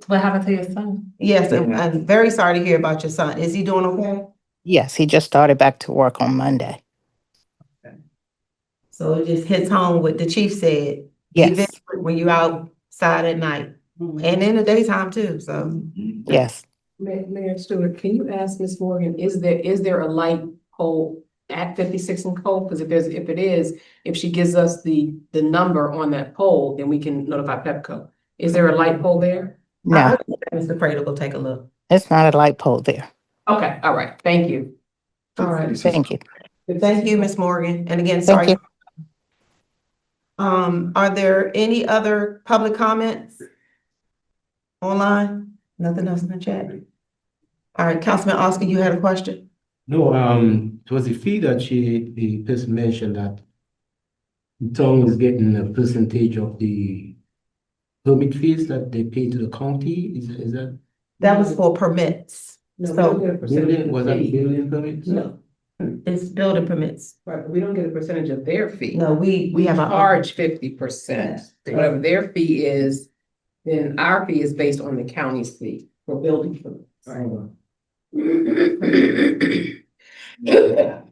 What happened to your son? Yes, and I'm very sorry to hear about your son. Is he doing okay? Yes, he just started back to work on Monday. So it just hits home what the chief said. Be Yes, vigilant when you outside at night and in the daytime too, so. yes. Mayor Stewart, can you ask Ms. Morgan, is there a light pole at 56 and Cole? Because if it is, if she gives us the number on that pole, then we can notify Pepco. Is there a light pole there? No, Mr. Cradle will take a look. it's not a light pole there. Okay, all right, thank you. All right. Thank you. Thank you, Ms. Morgan. And again, Thank sorry. you. Are there any other public comments? Online? Nothing else in the chat? All right, Councilman Oscar, you had a question? no, it was the fee that the person mentioned that the town is getting a percentage of the permit fees that they pay to the county. Is that That was for permits. So, building, was that building permits? no, it's building permits. Right, but we don't get a percentage of their fee. No, we have a. Charge 50%. Whatever their fee is, then our fee is based on the county's fee for building permits.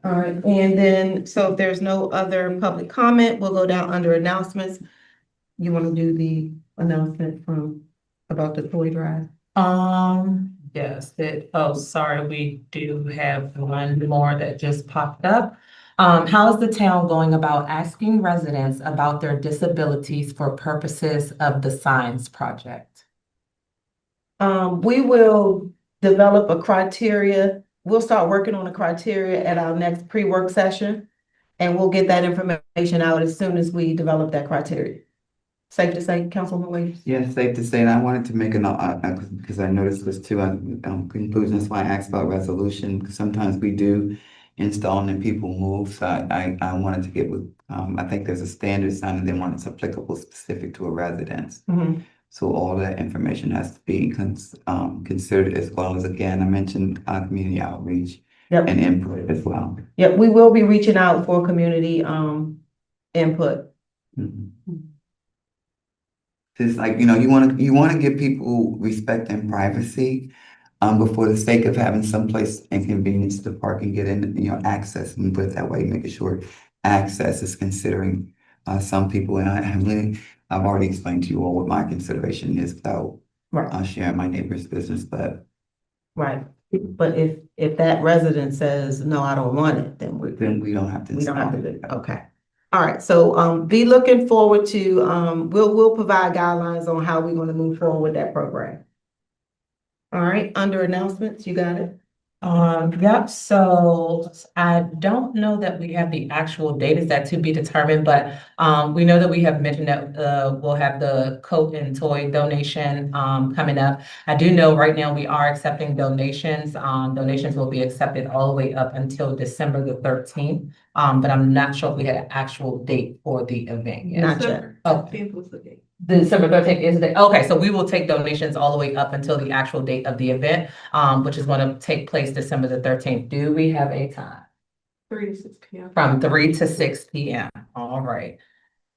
All right, and then, so if there's no other public comment, we'll go down under announcements. You want to do the announcement about the toy drive? Yes, sorry, we do have one more that just popped up. How is the town going about asking residents about their disabilities for purposes of the signs project? We will develop a criteria. We'll start working on a criteria at our next pre-work session. And we'll get that information out as soon as we develop that criteria. Safe to say, Councilwoman Williams? Yes, safe to say, and I wanted to make because I noticed this too, conclusion, that's why I asked about resolution, because sometimes we do installing and people move. So I wanted to get with, I think there's a standard sign and then one that's applicable specific to a residence. Mhm. So all that information has to be considered, as well as, again, I mentioned, community outreach Yep. and input as well. Yep, we will be reaching out for community, input. Mhm. It's like, you wanna give people respect and privacy, but for the sake of having someplace and convenience to park and get in, access, and put it that way, making sure access is considering, some people, and I've already explained to you all what my consideration is without, Right. sharing my neighbor's business, but Right, but if that resident says, no, I don't want it, then then we don't have to. we don't have to install do it. it. Okay. All right, so, be looking forward to, we'll provide guidelines on how we're gonna move forward with that program. All right, under announcements, you got it? Yep, so I don't know that we have the actual date, is that to be determined, but we know that we have mentioned that we'll have the coat and toy donation coming up. I do know right now we are accepting donations. Donations will be accepted all the way up until December the 13th. But I'm not sure if we had an actual date for the event yet. Not yet. Okay. was the date. December 13th is the, okay, so we will take donations all the way up until the actual date of the event, which is gonna take place December the 13th. Do we have a time? 3 to 6 p.m. From 3 to 6 p.m. All right.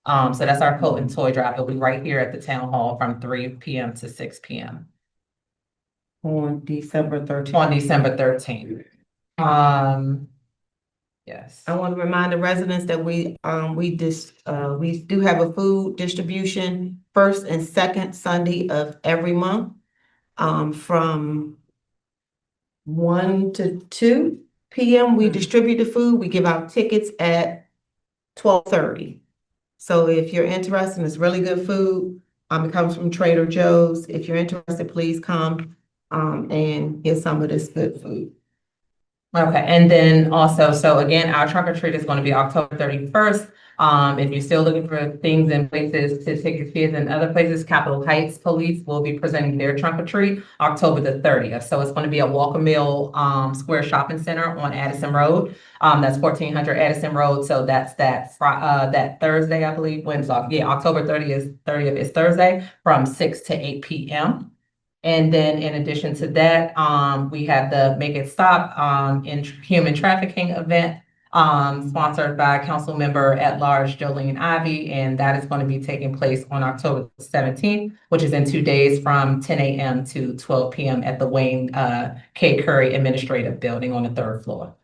So that's our coat and toy drive. It'll be right here at the town hall from 3 p.m. to 6 p.m. On December 13th. on December 13th. Yes. I want to remind the residents that we do have a food distribution first and second Sunday of every month, from 1 to 2 p.m. We distribute the food. We give out tickets at 12:30. So if you're interested, it's really good food. It comes from Trader Joe's. If you're interested, please come, and get some of this good food. Okay, and then also, so again, our trunk or treat is going to be October 31st. If you're still looking for things and places to take your kids in other places, Capitol Heights Police will be presenting their trunk or treat October the 30th. So it's going to be at Walker Mill Square Shopping Center on Addison Road. That's 1400 Addison Road. So that's that Thursday, I believe, October 30th is Thursday from 6 to 8 p.m. And then in addition to that, we have the Make It Stop in human trafficking event, sponsored by Council Member at Large Jolene Ivy, and that is going to be taking place on October 17th, which is in 2 days from 10 a.m. to 12 p.m. at the Wayne K. Curry Administrative Building on the 3rd floor.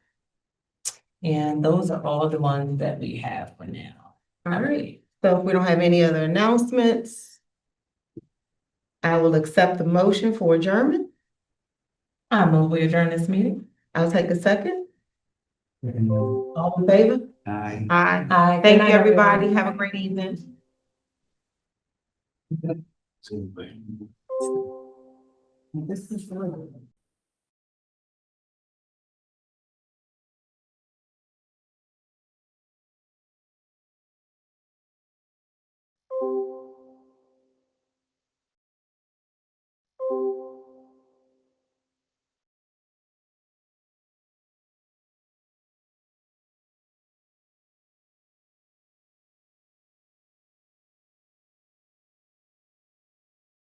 And those are all the ones that we have for now. All right, so if we don't have any other announcements, I will accept the motion for adjournment. I move we adjourn this meeting. I'll take a second. All in favor? Aye. Aye. Aye. Thank you, everybody. Have a great evening. This is